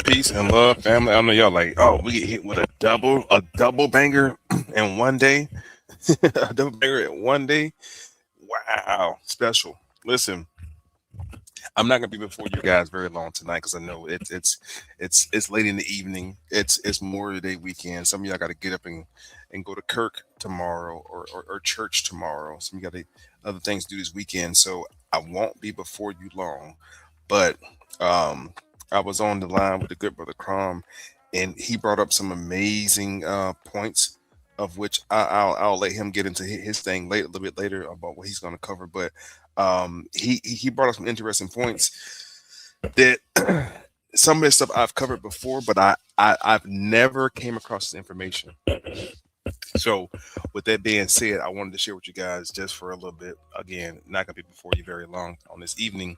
Peace and love, family. I know y'all like, oh, we get hit with a double banger in one day, a double banger in one day. Wow, special. Listen, I'm not gonna be before you guys very long tonight because I know it's late in the evening. It's Memorial Day weekend. Some of y'all got to get up and go to Kirk tomorrow or church tomorrow. Some of you got other things to do this weekend, so I won't be before you long. But um, I was on the line with the good brother Crom, and he brought up some amazing points, of which I'll let him get into his thing a little bit later about what he's going to cover. But he brought up some interesting points that some of this stuff I've covered before, but I've never came across this information. So, with that being said, I wanted to share with you guys just for a little bit. Again, not gonna be before you very long on this evening.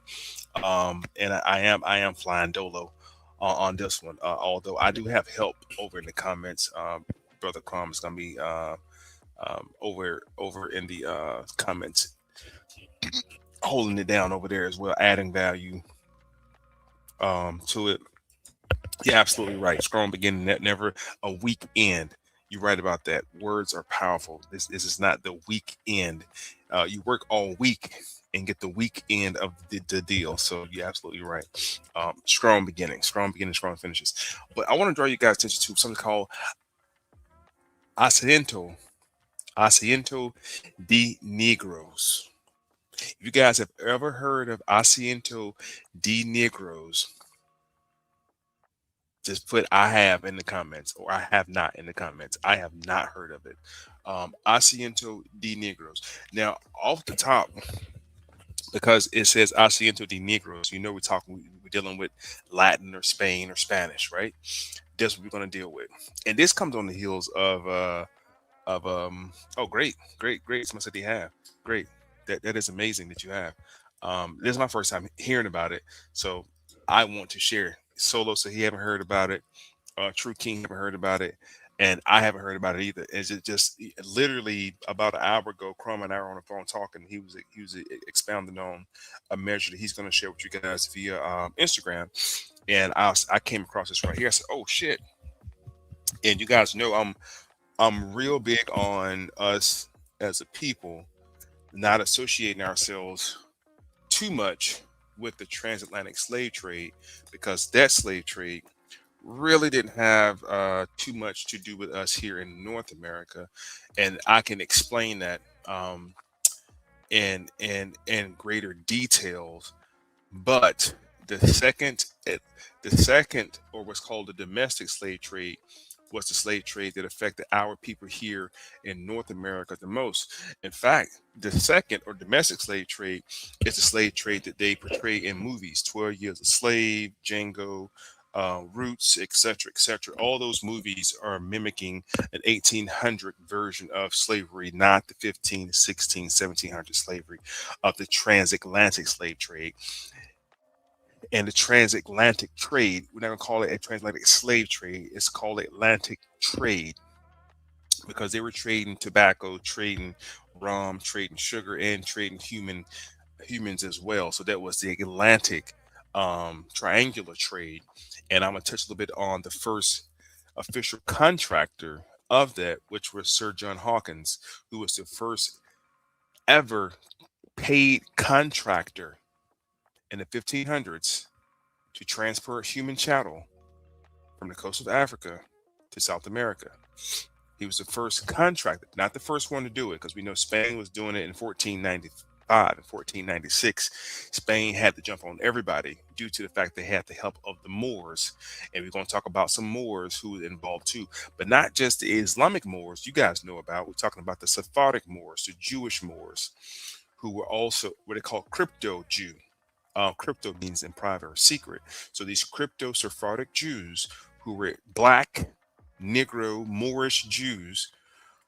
And I am flying dolo on this one. Although I do have help over in the comments. Brother Crom is gonna be over in the comments, holding it down over there as well, adding value to it. You're absolutely right. Strong beginning, never a weak end. You're right about that. Words are powerful. This is not the weak end. You work all week and get the weak end of the deal. So you're absolutely right. Strong beginnings, strong finishes. But I want to draw you guys' attention to something called Asiento de Negros. If you guys have ever heard of Asiento de Negros, just put I have in the comments or I have not in the comments. I have not heard of it. Asiento de Negros. Now, off the top, because it says Asiento de Negros, we're dealing with Latin or Spain or Spanish, right? That's what we're going to deal with. And this comes on the heels of oh, great. Someone said they have. Great. That is amazing that you have. This is my first time hearing about it. So I want to share. Solo, so he haven't heard about it. True King haven't heard about it, and I haven't heard about it either. It's just literally about an hour ago, Crum and I were on the phone talking. He was expounding on a measure that he's going to share with you guys via Instagram, and I came across this right here. I said, "Oh shit!" And you guys know I'm real big on us as a people not associating ourselves too much with the transatlantic slave trade, because that slave trade really didn't have too much to do with us here in North America, and I can explain that in greater details. But the second, the second, or what's called the domestic slave trade, was the slave trade that affected our people here in North America the most. In fact, the second, or domestic slave trade, is the slave trade that they portray in movies: 12 Years a Slave, Django, Roots, etc., etc. All those movies are mimicking an 1800 version of slavery, not the 15, 16, 1700 slavery of the transatlantic slave trade. And the transatlantic trade, we're not going to call it a transatlantic slave trade, it's called Atlantic trade, because they were trading tobacco, trading rum, trading sugar, and trading humans as well. So that was the Atlantic triangular trade. And I'm going to touch a little bit on the first official contractor of that, which was Sir John Hawkins, who was the first ever paid contractor in the 1500s to transport human chattel from the coast of Africa to South America. He was the first contractor, not the first one to do it, because we know Spain was doing it in 1495 and 1496. Spain had to jump on everybody due to the fact they had the help of the Moors. And we're going to talk about some Moors who were involved too, but not just the Islamic Moors you guys know about. We're talking about the Sephardic Moors, the Jewish Moors, who were also what they call crypto Jew. Crypto means in private or secret. So these crypto Sephardic Jews, who were black, Negro, Moorish Jews,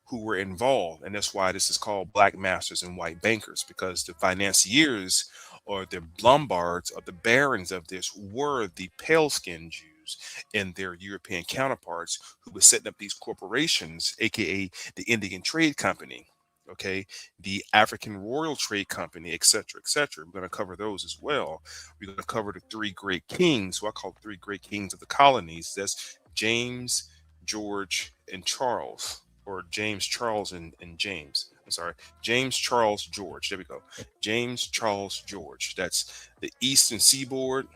who were involved. And that's why this is called black masters and white bankers, because the financiers, or the Lombards, or the barons of this, were the pale skinned Jews and their European counterparts, who were setting up these corporations, aka the Indian Trade Company. Okay, the African Royal Trade Company, etc., etc. We're going to cover those as well. We're going to cover the three great kings, who I call the three great kings of the colonies. That's James, George, and Charles, or James, Charles, and James. I'm sorry, James, Charles, George. There we go. James, Charles, George. That's the Eastern Seaboard,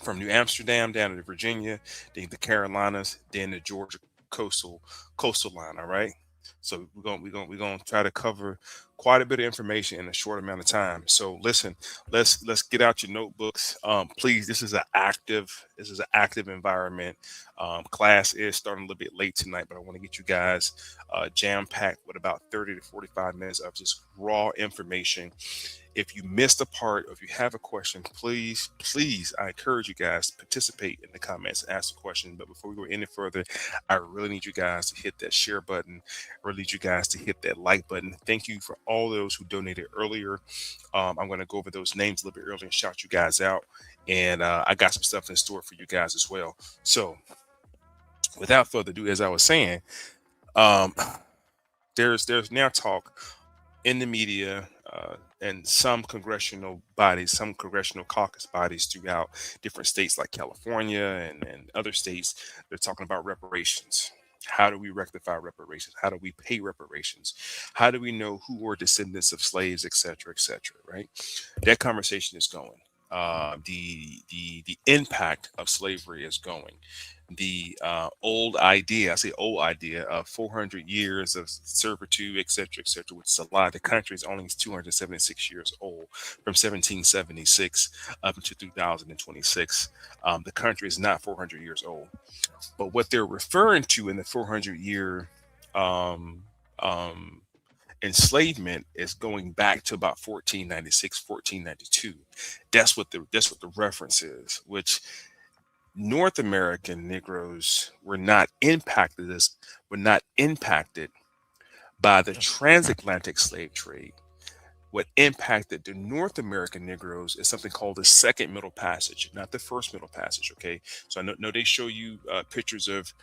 from New Amsterdam down to Virginia, then the Carolinas, then the Georgia coastal line. All right. So we're gonna try to cover quite a bit of information in a short amount of time. So listen, let's get out your notebooks. Please, this is an active environment. Class is starting a little bit late tonight, but I want to get you guys jam packed with about 30 to 45 minutes of just raw information. If you missed a part, or if you have a question, please, I encourage you guys to participate in the comments and ask the question. But before we go any further, I really need you guys to hit that share button. I really need you guys to hit that like button. Thank you for all those who donated earlier. I'm going to go over those names a little bit earlier and shout you guys out. And I got some stuff in store for you guys as well. So without further ado, as I was saying, um, there's now talk in the media, and some congressional bodies, some congressional caucus bodies throughout different states like California and other states. They're talking about reparations. How do we rectify reparations? How do we pay reparations? How do we know who were descendants of slaves, et cetera, et cetera, right? That conversation is going. The impact of slavery is going. The old idea, I say old idea, of 400 years of servitude, et cetera, which is a lot. The country is only 276 years old, from 1776 up until 2026. The country is not 400 years old. But what they're referring to in the 400-year um, um, enslavement is going back to about 1496, 1492. That's what the reference is, which North American Negroes were not impacted by the transatlantic slave trade. What impacted the North American Negroes is something called the second Middle Passage, not the first Middle Passage. Okay, so I know they show you pictures of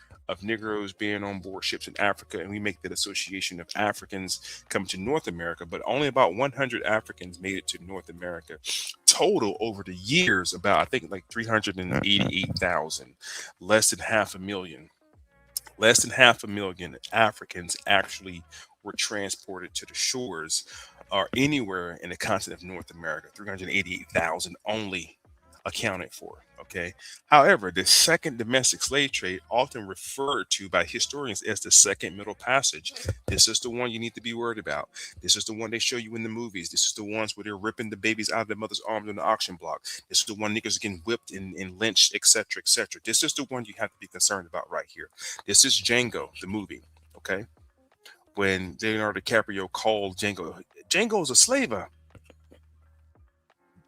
Negroes being on board ships in Africa, and we make that association of Africans coming to North America, but only about 100 Africans made it to North America. Total over the years, about I think like 388,000, less than half a million. Less than half a million Africans actually were transported to the shores or anywhere in the continent of North America. 388,000 only accounted for. Okay. However, the second domestic slave trade, often referred to by historians as the second Middle Passage, this is the one you need to be worried about. This is the one they show you in the movies. This is the ones where they're ripping the babies out of their mother's arms on the auction block. This is the one niggas are getting whipped and lynched, etc., etc. This is the one you have to be concerned about right here. This is Django, the movie. Okay. When Leonardo DiCaprio called Django's a slaver.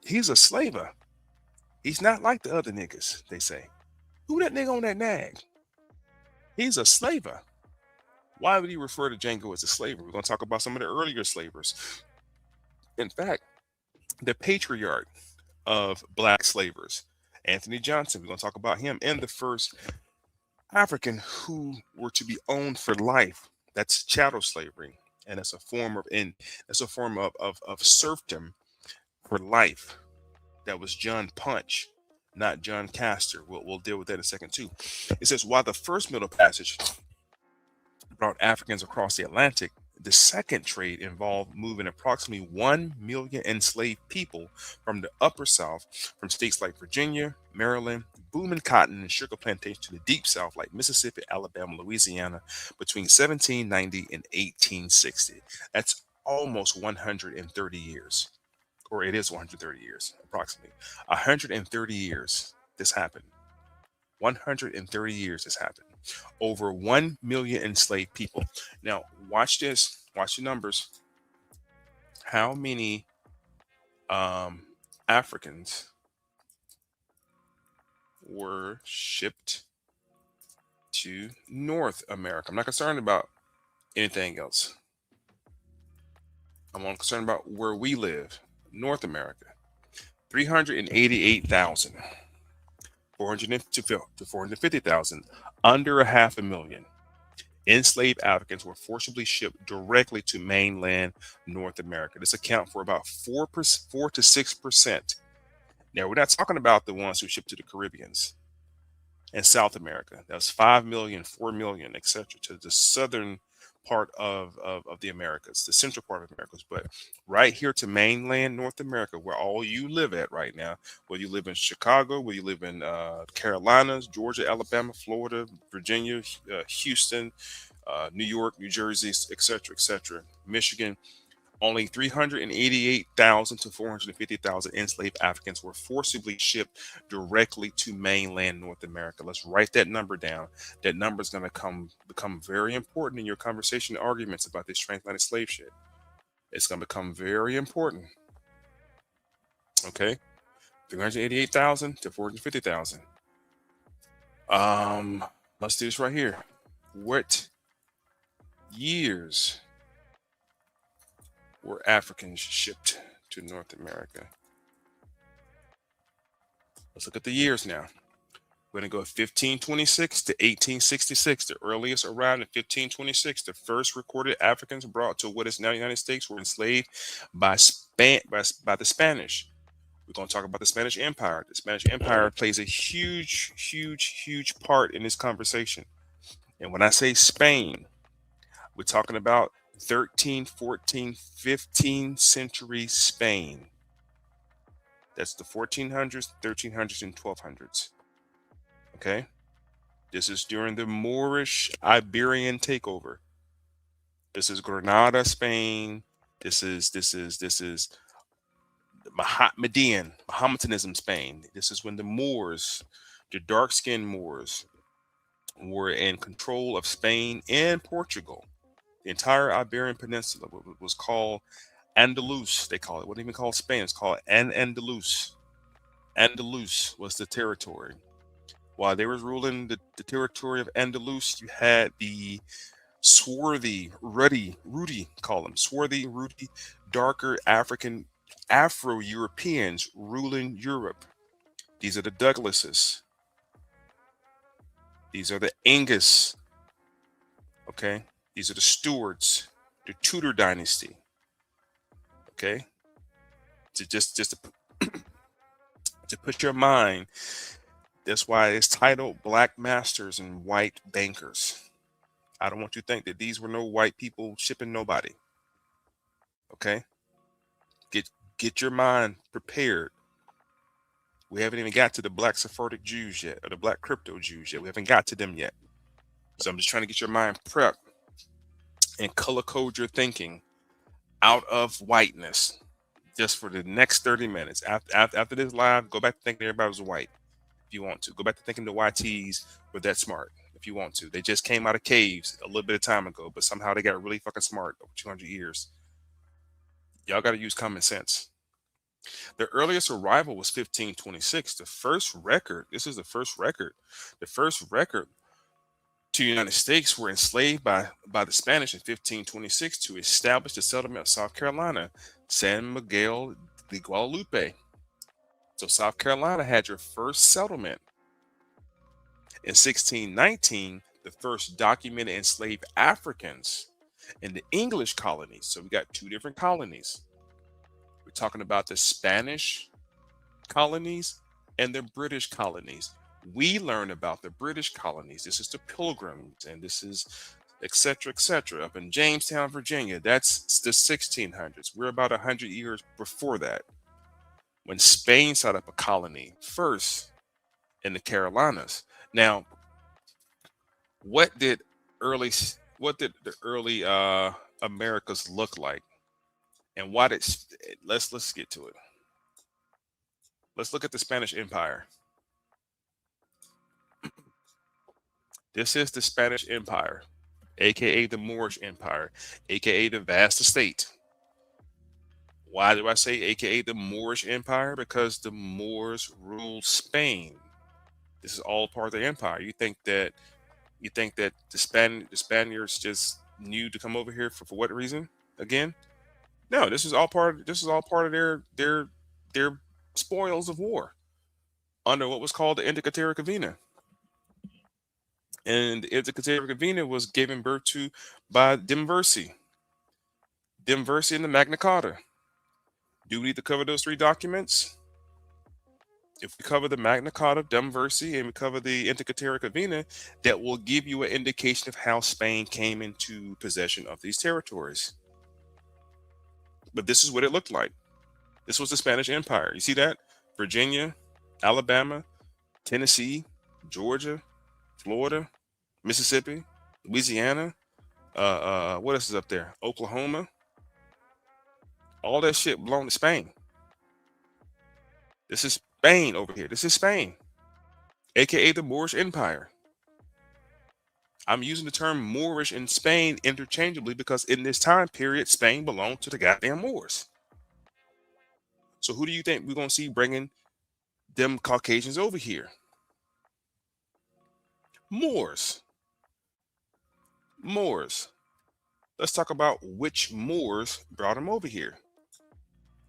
He's a slaver. He's not like the other niggas, they say. Who that nigga on that nag? He's a slaver. Why would he refer to Django as a slaver? We're going to talk about some of the earlier slavers. In fact, the patriarch of black slavers, Anthony Johnson, we're going to talk about him, and the first African who were to be owned for life. That's chattel slavery. And that's a form of serfdom for life. That was John Punch, not John Castor. We'll deal with that in a second too. It says while the first Middle Passage brought Africans across the Atlantic, the second trade involved moving approximately 1 million enslaved people from the upper South, from states like Virginia, Maryland, booming cotton and sugar plantations to the deep South like Mississippi, Alabama, Louisiana, between 1790 and 1860. That's almost 130 years, or it is 130 years, approximately. 130 years this happened. 130 years this happened. Over 1 million enslaved people. Now, watch this. Watch the numbers. How many Africans were shipped to North America? I'm not concerned about anything else. I'm only concerned about where we live, North America. 388,000. 400 to 450,000, under a half a million. Enslaved Africans were forcibly shipped directly to mainland North America. This account for about 4 to 6%. Now, we're not talking about the ones who shipped to the Caribbeans and South America. That's 5 million, 4 million, etc., to the southern part of the Americas, the central part of Americas. But right here to mainland North America, where all you live at right now, whether you live in Chicago, whether you live in Carolinas, Georgia, Alabama, Florida, Virginia, Houston, New York, New Jersey, etc., Michigan, only 388,000 to 450,000 enslaved Africans were forcibly shipped directly to mainland North America. Let's write that number down. That number is going to become very important in your conversation and arguments about this transatlantic slave ship. It's going to become very important. Okay, 388,000 to 450,000. Let's do this right here. What years were Africans shipped to North America? Let's look at the years now. We're going to go 1526 to 1866. The earliest around in 1526, the first recorded Africans brought to what is now the United States were enslaved by the Spanish. We're going to talk about the Spanish Empire. The Spanish Empire plays a huge part in this conversation. And when I say Spain, we're talking about 13, 14, 15th century Spain. That's the 1400s, 1300s, and 1200s. Okay. This is during the Moorish Iberian takeover. This is Granada, Spain. This is Mohammedanism, Spain. This is when the Moors, the dark-skinned Moors, were in control of Spain and Portugal. The entire Iberian Peninsula was called Andalus. They call it. What even called Spain? It's called Andalus. Andalus was the territory. While they were ruling the territory of Andalus, you had the swarthy, ruddy, call them swarthy, ruddy, darker African Afro-Europeans ruling Europe. These are the Douglases. These are the Angus. Okay, these are the Stuarts, the Tudor dynasty. Okay, to put your mind. That's why it's titled Black Masters and White Bankers. I don't want you to think that these were no white people shipping nobody. Okay? Get your mind prepared. We haven't even got to the black Sephardic Jews yet, or the black crypto Jews yet. We haven't got to them yet. So I'm just trying to get your mind prepped and color code your thinking out of whiteness just for the next 30 minutes. After this live, go back to thinking everybody was white if you want to. Go back to thinking the YTs were that smart if you want to. They just came out of caves a little bit of time ago, but somehow they got really fucking smart over 200 years. Y'all got to use common sense. The earliest arrival was 1526. The first record, this is the first record. The first record to the United States were enslaved by the Spanish in 1526 to establish the settlement of South Carolina, San Miguel de Guadalupe. So South Carolina had your first settlement. In 1619, the first documented enslaved Africans in the English colonies. So we got two different colonies. We're talking about the Spanish colonies and the British colonies. We learn about the British colonies. This is the Pilgrims, and this is etc. etc. Up in Jamestown, Virginia. That's the 1600s. We're about 100 years before that, when Spain set up a colony first in the Carolinas. Now, what did the early Americas look like, and why did let's get to it. Let's look at the Spanish Empire. This is the Spanish Empire, aka the Moorish Empire, aka the vast estate. Why do I say aka the Moorish Empire? Because the Moors ruled Spain. This is all part of the empire. You think that the Spaniards just knew to come over here for what reason? Again? No, this is all part of their spoils of war under what was called the Indica Terra Cavina. And the Indica Terra Cavina was given birth to by Demversi. Demversi and the Magna Carta. Do we need to cover those three documents? If we cover the Magna Carta, Demversi, and we cover the Indica Terra Cavina, that will give you an indication of how Spain came into possession of these territories. But this is what it looked like. This was the Spanish Empire. You see that? Virginia, Alabama, Tennessee, Georgia, Florida, Mississippi, Louisiana. What else is up there? Oklahoma. All that shit belonged to Spain. This is Spain over here. This is Spain, aka the Moorish Empire. I'm using the term Moorish and Spain interchangeably because in this time period, Spain belonged to the goddamn Moors. So who do you think we're gonna see bringing them Caucasians over here? Moors. Moors. Let's talk about which Moors brought them over here.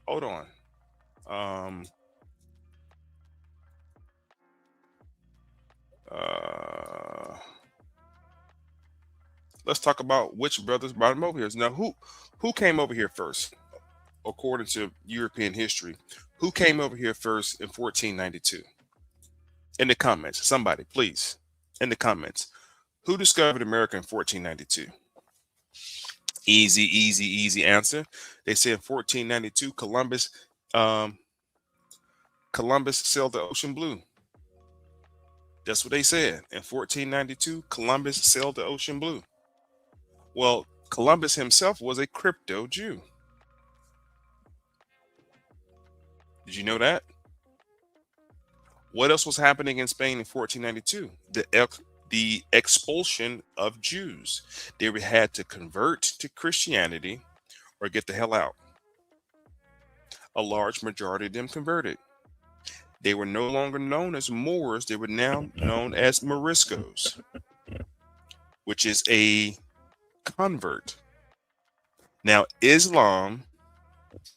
Hold on. Um, uh, let's talk about which brothers brought them over here. Now, who came over here first, according to European history? Who came over here first in 1492? In the comments, somebody, please, in the comments, who discovered America in 1492? Easy, easy, easy answer. They say in 1492, Columbus sailed the ocean blue. That's what they said. In 1492, Columbus sailed the ocean blue. Well, Columbus himself was a crypto Jew. Did you know that? What else was happening in Spain in 1492? The expulsion of Jews. They had to convert to Christianity or get the hell out. A large majority of them converted. They were no longer known as Moors. They were now known as Moriscos, which is a convert. Now, Islam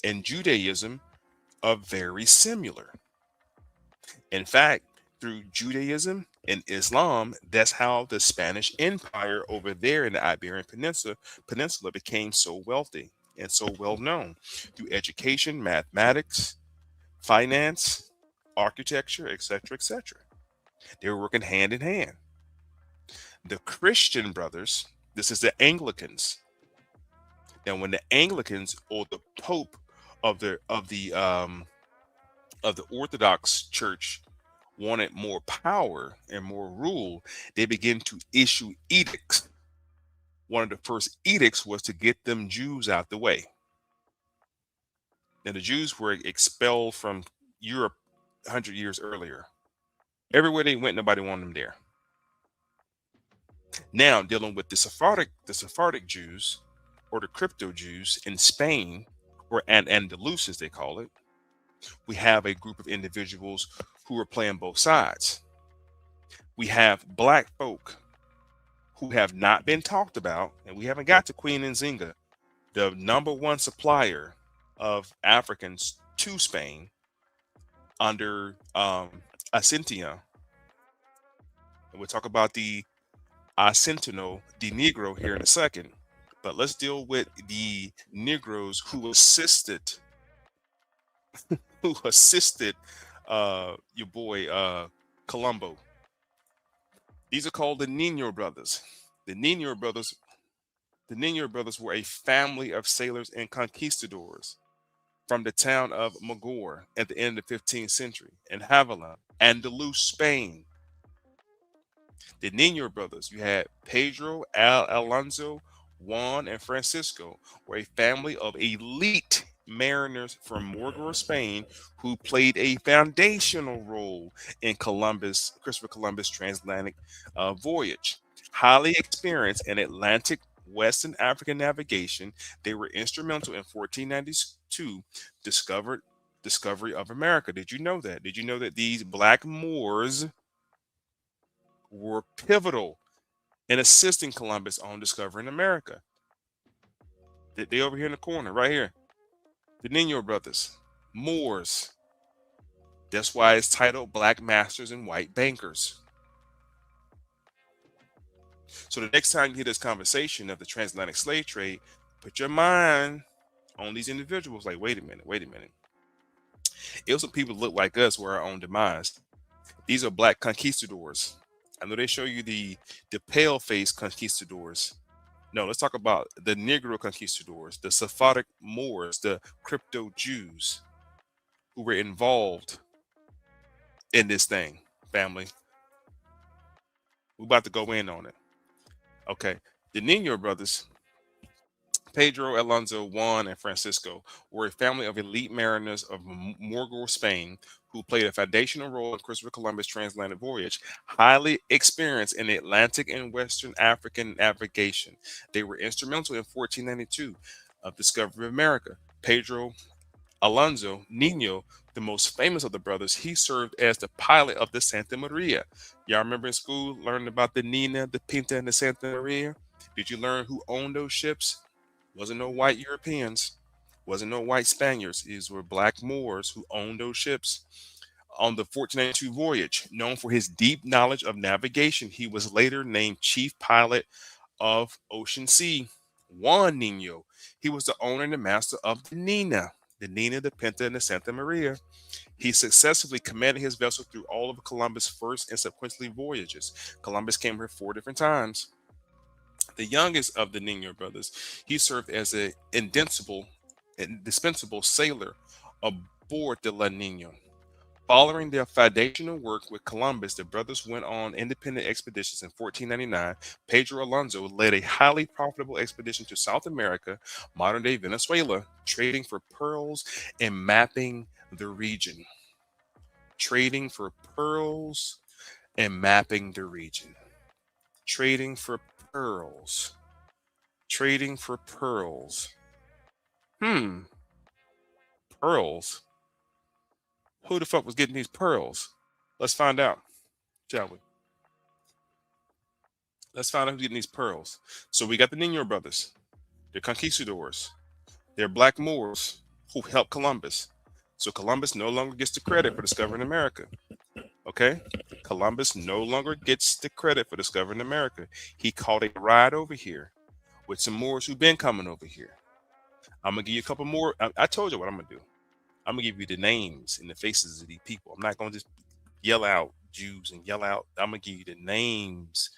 and Judaism are very similar. In fact, through Judaism and Islam, that's how the Spanish Empire over there in the Iberian Peninsula became so wealthy and so well known through education, mathematics, finance, architecture, etc., etc. They were working hand in hand. The Christian brothers, this is the Anglicans. Now, when the Anglicans or the Pope of the of the Orthodox Church wanted more power and more rule, they began to issue edicts. One of the first edicts was to get them Jews out the way. Now, the Jews were expelled from Europe 100 years earlier. Everywhere they went, nobody wanted them there. Now, dealing with the Sephardic Jews, or the crypto Jews in Spain, or Andalus as they call it, we have a group of individuals who are playing both sides. We have black folk who have not been talked about, and we haven't got to Queen Nzinga, the number one supplier of Africans to Spain under Asiento. And we'll talk about the Asiento de Negro here in a second. But let's deal with the Negroes who assisted your boy Colombo. These are called the Nino brothers. The Nino brothers, the Nino brothers were a family of sailors and conquistadors from the town of Magor at the end of the 15th century in Haviland, Andalus, Spain. The Nino brothers, you had Pedro, Alonso, Juan, and Francisco, were a family of elite mariners from Morgor, Spain, who played a foundational role in Christopher Columbus' transatlantic voyage. Highly experienced in Atlantic Western African navigation, they were instrumental in 1492 discovery of America. Did you know that? Did you know that these black Moors were pivotal in assisting Columbus on discovering America? They over here in the corner, right here. The Nino brothers, Moors. That's why it's titled Black Masters and White Bankers. So the next time you hear this conversation of the transatlantic slave trade, put your mind on these individuals. Like, wait a minute, wait a minute. It was some people that look like us were our own demise. These are black conquistadors. I know they show you the pale face conquistadors. No, let's talk about the Negro conquistadors, the Sephardic Moors, the crypto Jews who were involved in this thing, family. We're about to go in on it. Okay. The Nino brothers, Pedro, Alonso, Juan, and Francisco, were a family of elite mariners of Morgor, Spain, who played a foundational role in Christopher Columbus' transatlantic voyage, highly experienced in Atlantic and Western African navigation. They were instrumental in 1492 of discovery of America. Pedro Alonso Nino, the most famous of the brothers, he served as the pilot of the Santa Maria. Y'all remember in school learning about the Nina, the Pinta, and the Santa Maria? Did you learn who owned those ships? Wasn't no white Europeans, wasn't no white Spaniards. These were black Moors who owned those ships. On the 1492 voyage, known for his deep knowledge of navigation, he was later named chief pilot of Ocean Sea. Juan Nino, he was the owner and the master of the Nina, the Pinta, and the Santa Maria. He successfully commanded his vessel through all of Columbus' first and subsequently voyages. Columbus came here 4 different times. The youngest of the Nino brothers, he served as an indispensable sailor aboard the La Nina. Following their foundational work with Columbus, the brothers went on independent expeditions in 1499. Pedro Alonso led a highly profitable expedition to South America, modern day Venezuela, trading for pearls and mapping the region. Trading for pearls and mapping the region. Trading for pearls. Trading for pearls. Pearls. Who the fuck was getting these pearls? Let's find out, shall we? Let's find out who's getting these pearls. So we got the Nino brothers. They're conquistadors. They're black Moors who helped Columbus. So Columbus no longer gets the credit for discovering America. Okay? Columbus no longer gets the credit for discovering America. He caught a ride over here with some Moors who've been coming over here. I'm gonna give you a couple more. I told you what I'm gonna do. I'm gonna give you the names and the faces of these people. I'm not gonna just yell out Jews and yell out. I'm gonna give you the names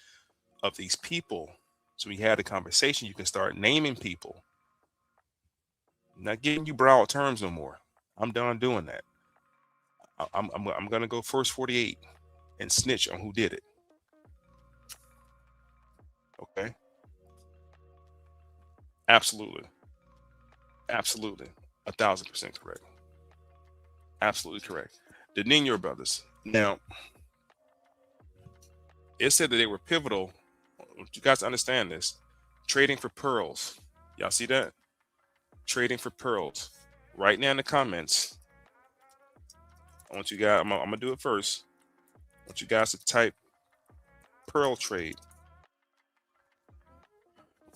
of these people. So we had a conversation. You can start naming people. I'm not giving you broad terms no more. I'm done doing that. I'm gonna go first 48 and snitch on who did it. Okay, absolutely, absolutely, 1,000% correct. Absolutely correct. The Nino brothers. Now, it said that they were pivotal. You guys understand this? Trading for pearls. Y'all see that? Trading for pearls. Right now in the comments, I want you guys. I'm gonna do it first. I want you guys to type pearl trade.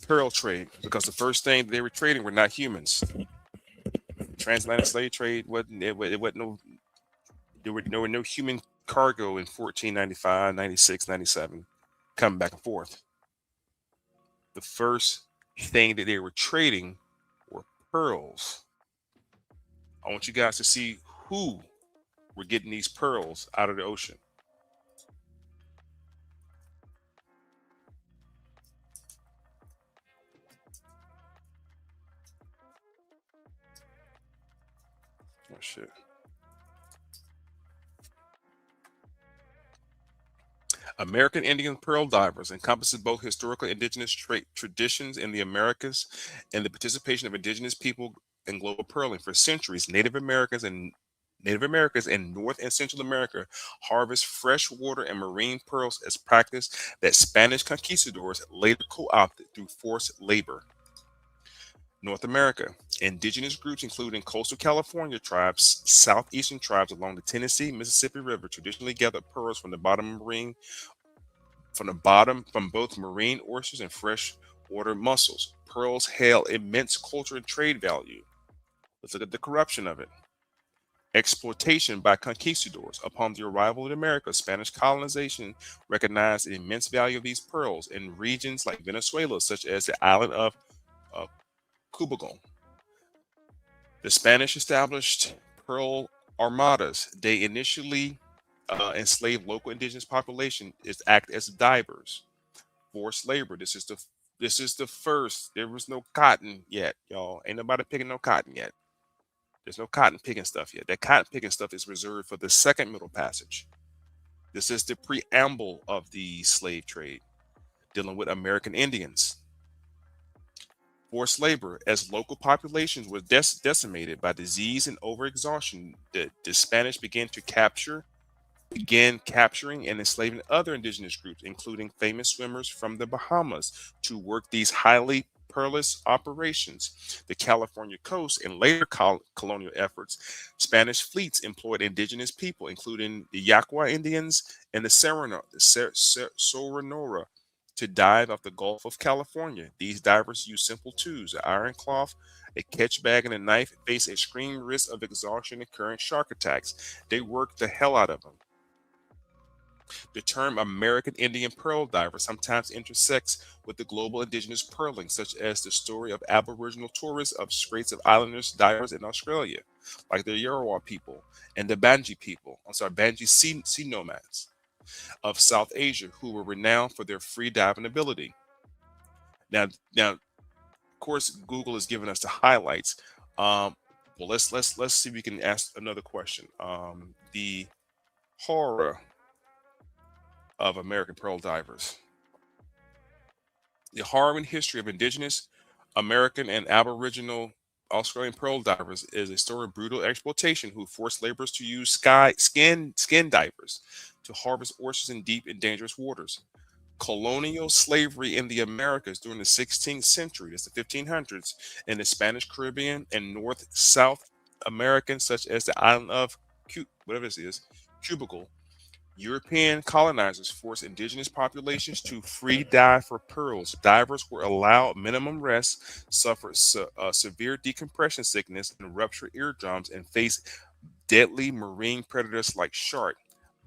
Pearl trade, because the first thing they were trading were not humans. Transatlantic slave trade wasn't. It wasn't no. There were no human cargo in 1495, 96, 97, coming back and forth. The first thing that they were trading were pearls. I want you guys to see who were getting these pearls out of the ocean. Oh shit. American Indian pearl divers encompasses both historical indigenous traditions in the Americas and the participation of indigenous people in global pearling. For centuries, Native Americans in North and Central America harvest freshwater and marine pearls as practice that Spanish conquistadors later co-opted through forced labor. North America. Indigenous groups, including coastal California tribes, southeastern tribes along the Tennessee, Mississippi River, traditionally gathered pearls from both marine oysters and freshwater mussels. Pearls held immense cultural and trade value. Let's look at the corruption of it. Exploitation by conquistadors. Upon the arrival in America, Spanish colonization recognized the immense value of these pearls in regions like Venezuela, such as the island of uh, Cubagon. The Spanish established pearl armadas. They initially enslaved local indigenous population is act as divers. Forced labor. This is the first. There was no cotton yet, y'all. Ain't nobody picking no cotton yet. There's no cotton picking stuff yet. That cotton picking stuff is reserved for the second Middle Passage. This is the preamble of the slave trade, dealing with American Indians. Forced labor. As local populations were decimated by disease and overexhaustion, the Spanish began capturing and enslaving other indigenous groups, including famous swimmers from the Bahamas, to work these highly perilous operations. The California coast and later colonial efforts, Spanish fleets employed indigenous people, including the Yaqua Indians and the Soronora, to dive off the Gulf of California. These divers used simple tools, an iron cloth, a catch bag, and a knife, face extreme risk of exhaustion and current shark attacks. They worked the hell out of them. The term American Indian pearl diver sometimes intersects with the global indigenous pearling, such as the story of Aboriginal tourists of Straits of Islanders divers in Australia, like the Yoruba people and the Banji sea nomads of South Asia, who were renowned for their free diving ability. Now, of course, Google is giving us the highlights. Well, let's see if we can ask another question. The horror of American pearl divers. The harrowing history of indigenous American and Aboriginal Australian pearl divers is a story of brutal exploitation who forced laborers to use skin divers to harvest oysters in deep and dangerous waters. Colonial slavery in the Americas during the 16th century, that's the 1500s, in the Spanish Caribbean and North South American, such as the island of whatever this is, Cubicle. European colonizers forced indigenous populations to free dive for pearls. Divers were allowed minimum rest, suffered severe decompression sickness and ruptured eardrums, and faced deadly marine predators like shark.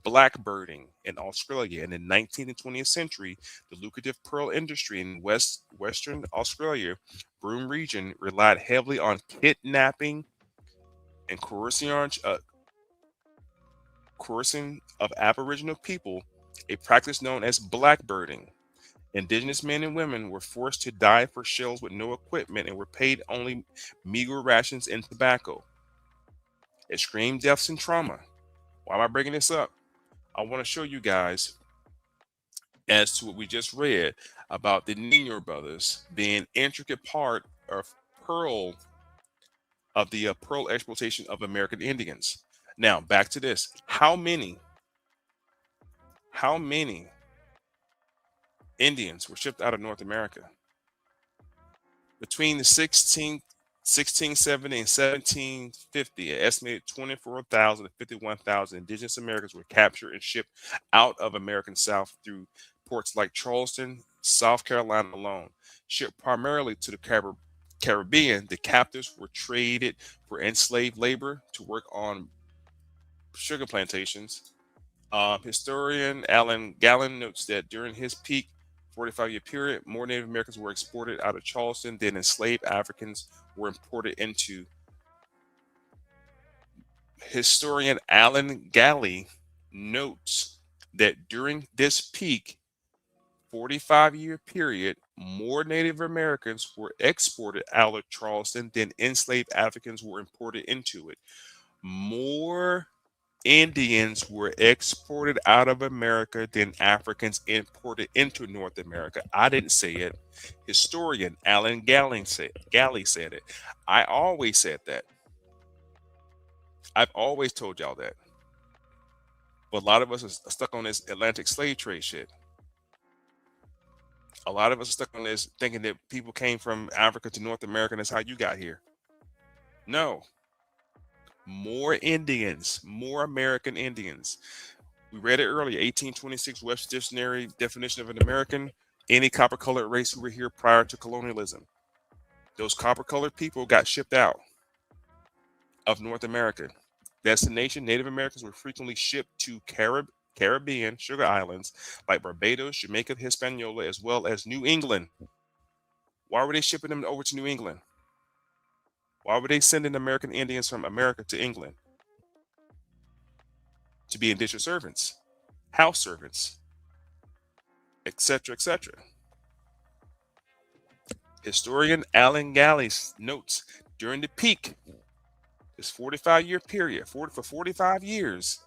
Blackbirding in Australia. In the 19th and 20th century, the lucrative pearl industry in Western Australia, Broome region, relied heavily on kidnapping and coercing of Aboriginal people, a practice known as blackbirding. Indigenous men and women were forced to dive for shells with no equipment and were paid only meager rations and tobacco. Extreme deaths and trauma. Why am I bringing this up? I want to show you guys as to what we just read about the Nino brothers being intricate part of pearl of the pearl exploitation of American Indians. Now back to this: how many Indians were shipped out of North America between the 1670 and 1750? An estimated 24,000 to 51,000 indigenous Americans were captured and shipped out of American South through ports like Charleston, South Carolina alone. Shipped primarily to the Caribbean, the captives were traded for enslaved labor to work on sugar plantations. Historian Alan Gallon notes that during his peak 45-year period, more Native Americans were exported out of Charleston than enslaved Africans were imported into. Historian Alan Galley notes that during this peak 45-year period, more Native Americans were exported out of Charleston than enslaved Africans were imported into it. More Indians were exported out of America than Africans imported into North America. I didn't say it. Historian Alan Galley said it. I always said that. I've always told y'all that. But a lot of us are stuck on this Atlantic slave trade shit. A lot of us are stuck on this thinking that people came from Africa to North America and that's how you got here. No. More Indians, more American Indians. We read it earlier, 1826 Webster Dictionary definition of an American, any copper colored race who were here prior to colonialism. Those copper colored people got shipped out of North America. Destination Native Americans were frequently shipped to Caribbean sugar islands like Barbados, Jamaica, Hispaniola, as well as New England. Why were they shipping them over to New England? Why were they sending American Indians from America to England? To be indentured servants, house servants, etc., etc. Historian Alan Galley's notes during the peak, this 45-year period, for 45 years,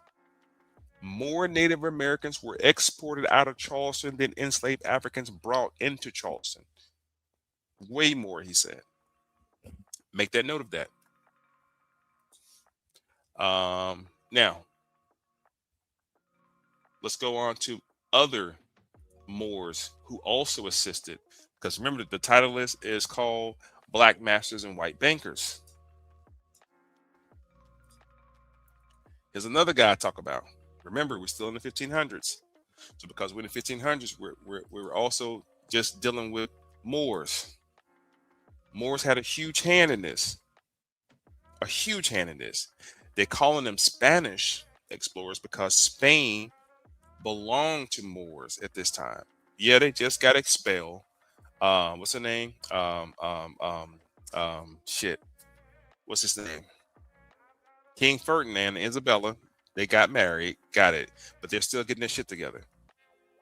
more Native Americans were exported out of Charleston than enslaved Africans brought into Charleston. Way more, he said. Make that note of that. Now, let's go on to other Moors who also assisted. Because remember, the title list is called Black Masters and White Bankers. Here's another guy I talk about. Remember, we're still in the 1500s. So because we're in the 1500s, we're also just dealing with Moors. Moors had a huge hand in this. A huge hand in this. They're calling them Spanish explorers because Spain belonged to Moors at this time. Yeah, they just got expelled. What's her name? Shit. What's his name? King Ferdinand and Isabella. They got married, got it, but they're still getting their shit together.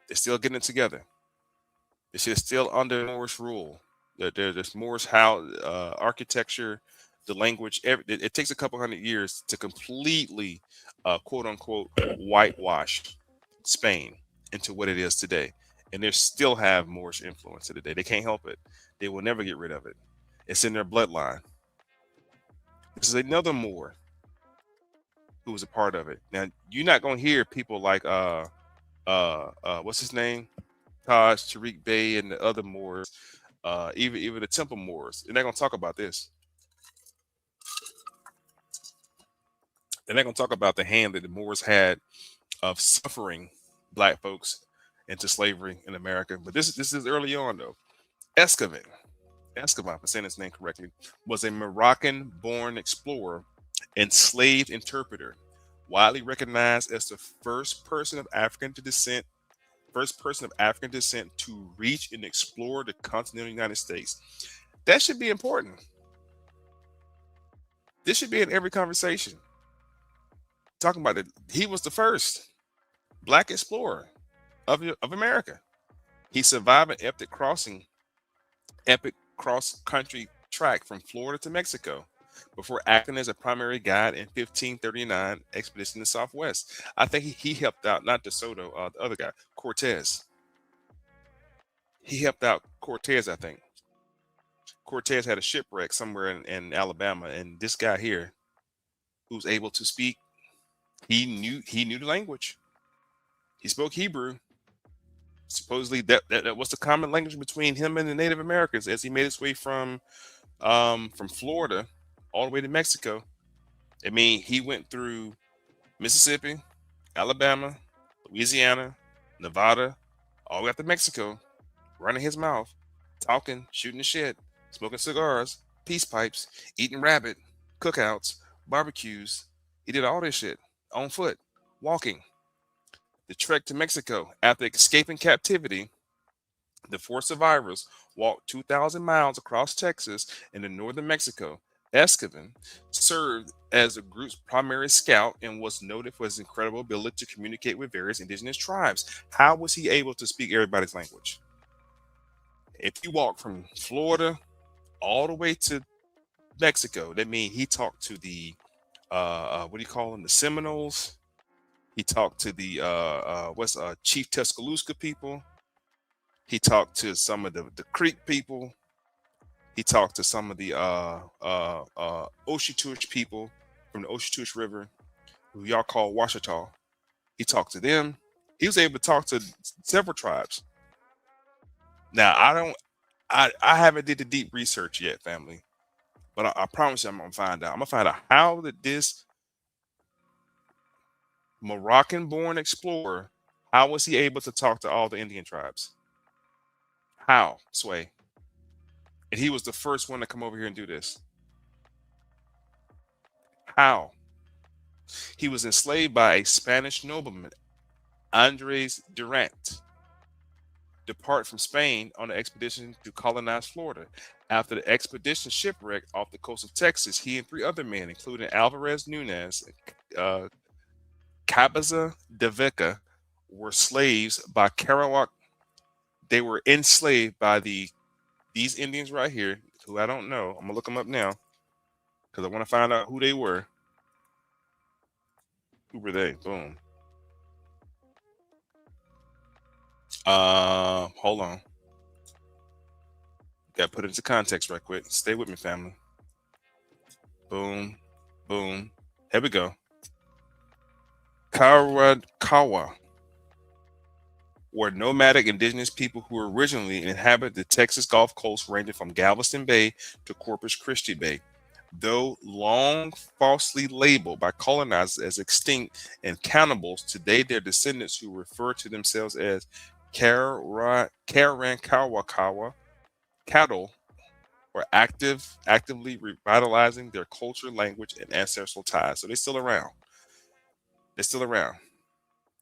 They're still getting it together. This shit is still under Moorish rule. There's Moorish how architecture, the language. It takes a couple hundred years to completely, quote unquote, whitewash Spain into what it is today, and they still have Moorish influence to today. They can't help it. They will never get rid of it. It's in their bloodline. This is another Moor who was a part of it. Now you're not gonna hear people like what's his name, Taj, Tariq Bey, and the other Moors, even the Temple Moors. They're not gonna talk about this. They're not gonna talk about the hand that the Moors had of suffering black folks into slavery in America. But this is early on though. Escobar, if I'm saying his name correctly, was a Moroccan-born explorer and slave interpreter, widely recognized as the first person of African descent to reach and explore the continental United States. That should be important. This should be in every conversation. Talking about it, he was the first black explorer of America. He survived an epic cross-country track from Florida to Mexico. before acting as a primary guide in 1539 expedition to the Southwest. I think he helped out, not DeSoto, the other guy, Cortez. He helped out Cortez, I think. Cortez had a shipwreck somewhere in Alabama, and this guy here, who's able to speak, he knew the language. He spoke Hebrew. Supposedly that was the common language between him and the Native Americans as he made his way from Florida all the way to Mexico. I mean, he went through Mississippi, Alabama, Louisiana, Nevada, all the way up to Mexico, running his mouth, talking, shooting the shit, smoking cigars, peace pipes, eating rabbit, cookouts, barbecues. He did all this shit on foot, walking. The trek to Mexico after escaping captivity, the four survivors walked 2,000 miles across Texas into northern Mexico. Escobar served as the group's primary scout and was noted for his incredible ability to communicate with various indigenous tribes. How was he able to speak everybody's language? If you walk from Florida all the way to Mexico, that means he talked to the what do you call them? The Seminoles. He talked to the Chief Tuscaloosa people. He talked to some of the Creek people. He talked to some of the Oshitush people from the Oshitush River, who y'all call Washita. He talked to them. He was able to talk to several tribes. Now I haven't did the deep research yet, family, but I promise you I'm gonna find out. I'm gonna find out how did this Moroccan-born explorer, how was he able to talk to all the Indian tribes? How, Sway? And he was the first one to come over here and do this. How? He was enslaved by a Spanish nobleman, Andres Durant, depart from Spain on an expedition to colonize Florida. After the expedition shipwrecked off the coast of Texas, he and three other men, including Alvarez Nunez, Cabaza de Veca, were slaves by Kerouac. They were enslaved by these Indians right here, who I don't know. I'm gonna look them up now because I want to find out who they were. Who were they? Boom. Hold on. Got to put it into context right quick. Stay with me, family. Boom, boom. Here we go. Kawa were nomadic indigenous people who originally inhabited the Texas Gulf Coast, ranging from Galveston Bay to Corpus Christi Bay. Though long falsely labeled by colonizers as extinct and cannibals, today their descendants who refer to themselves as Karankawakawa cattle are actively revitalizing their culture, language, and ancestral ties. So they're still around. They're still around.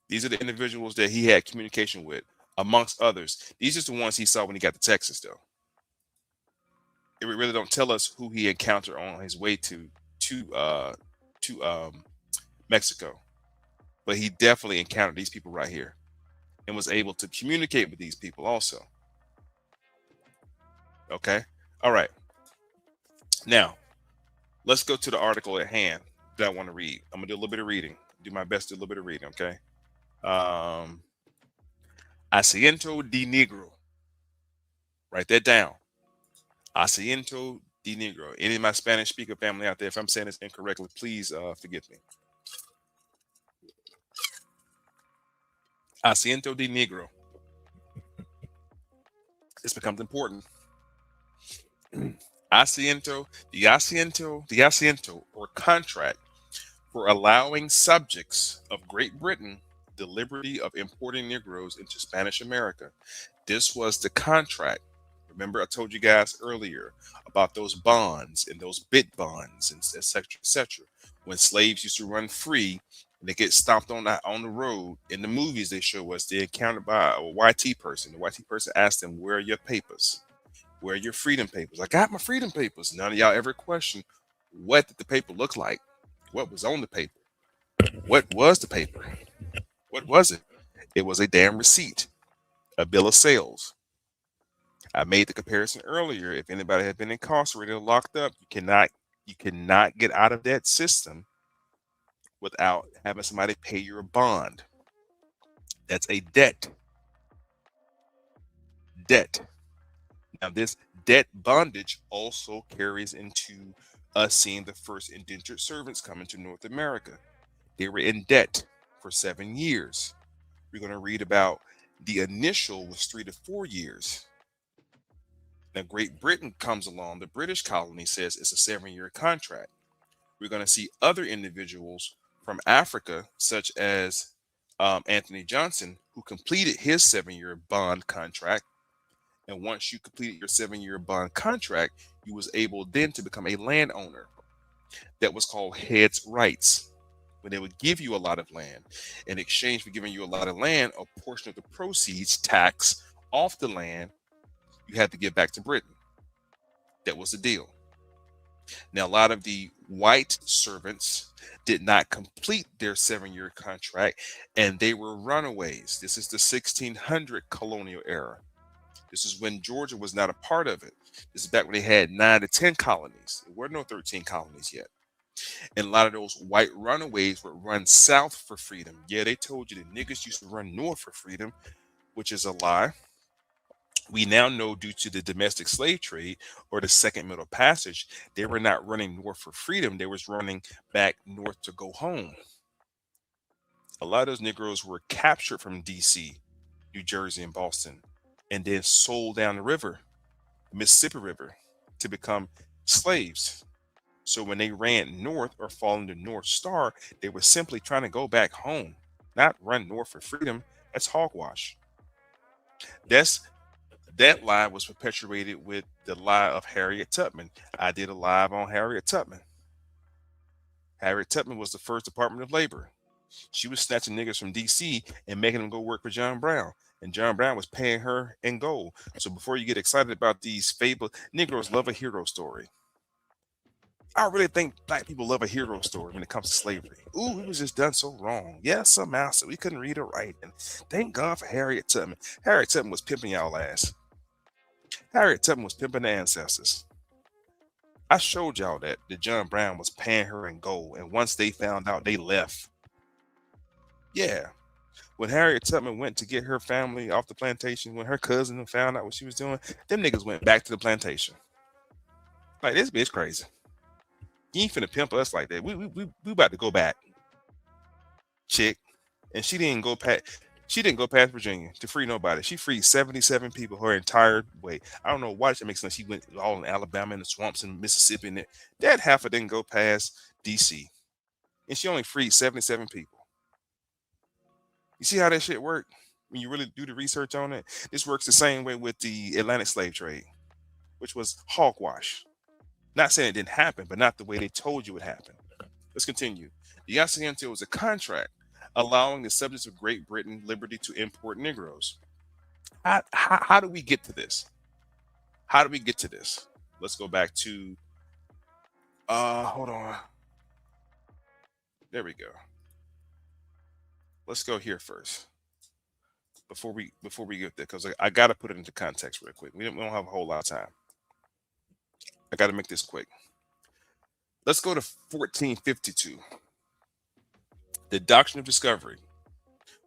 These are the individuals that he had communication with, amongst others. These are the ones he saw when he got to Texas, though. It really don't tell us who he encountered on his way to Mexico, but he definitely encountered these people right here and was able to communicate with these people also. Okay, all right. Now let's go to the article at hand that I want to read. I'm gonna do a little bit of reading. Do my best to do a little bit of reading. Okay. Asiento de Negro. Write that down. Asiento de Negro. Any of my Spanish speaker family out there, if I'm saying this incorrectly, please forgive me. Asiento de Negro. This becomes important. The asiento or contract for allowing subjects of Great Britain the liberty of importing Negroes into Spanish America. This was the contract. Remember, I told you guys earlier about those bonds and those bit bonds and etc. etc. When slaves used to run free and they get stopped on the road. In the movies, they show us they encountered by a YT person. The YT person asked them, "Where are your papers? Where are your freedom papers?" I got my freedom papers. None of y'all ever questioned what did the paper look like? What was on the paper? What was the paper? What was it? It was a damn receipt, a bill of sales. I made the comparison earlier. If anybody had been incarcerated or locked up, you cannot You cannot get out of that system without having somebody pay your bond. That's a debt. Debt. Now, this debt bondage also carries into us seeing the first indentured servants come into North America. They were in debt for 7 years. We're going to read about the initial was 3 to 4 years. Now, Great Britain comes along. The British colony says it's a 7 year contract. We're going to see other individuals from Africa, such as Anthony Johnson, who completed his 7 year bond contract. And once you completed your 7 year bond contract, you was able then to become a landowner. That was called heads rights. When they would give you a lot of land, in exchange for giving you a lot of land, a portion of the proceeds, tax off the land, you had to give back to Britain. That was the deal. Now, a lot of the white servants did not complete their 7 year contract, and they were runaways. This is the 1600 colonial era. This is when Georgia was not a part of it. This is back when they had 9 to 10 colonies. There were no 13 colonies yet. And a lot of those white runaways would run south for freedom. Yeah, they told you the niggas used to run north for freedom, which is a lie. We now know, due to the domestic slave trade or the Second Middle Passage, they were not running north for freedom. They was running back north to go home. A lot of those Negroes were captured from D.C., New Jersey, and Boston, and then sold down the river, the Mississippi River, to become slaves. So when they ran north or following the North Star, they were simply trying to go back home, not run north for freedom. That's hogwash. That's That lie was perpetuated with the lie of Harriet Tubman. I did a live on Harriet Tubman. Harriet Tubman was the first Department of Labor. She was snatching niggas from D.C. and making them go work for John Brown. And John Brown was paying her in gold. So before you get excited about these fables, Negroes love a hero story. I really think black people love a hero story when it comes to slavery. Ooh, we was just done so wrong. Yeah, somehow, so we couldn't read or write. And thank God for Harriet Tubman. Harriet Tubman was pimping y'all ass. Harriet Tubman was pimping the ancestors. I showed y'all that John Brown was paying her in gold, and once they found out, they left. Yeah, when Harriet Tubman went to get her family off the plantation, when her cousin found out what she was doing, them niggas went back to the plantation. Like, this bitch crazy. You ain't finna pimp us like that. We about to go back, chick. And she didn't go past. She didn't go past Virginia to free nobody. She freed 77 people her entire way. I don't know why that makes sense. She went all in Alabama and the swamps in Mississippi, and that half of didn't go past D.C. And she only freed 77 people. You see how that shit worked? When you really do the research on it, this works the same way with the Atlantic slave trade, which was hogwash. Not saying it didn't happen, but not the way they told you it happened. Let's continue. The Asiento was a contract allowing the subjects of Great Britain liberty to import Negroes. How do we get to this? How do we get to this? Let's go back to hold on. There we go. Let's go here first before we get there, because I got to put it into context real quick. We don't have a whole lot of time. I got to make this quick. Let's go to 1452. The doctrine of discovery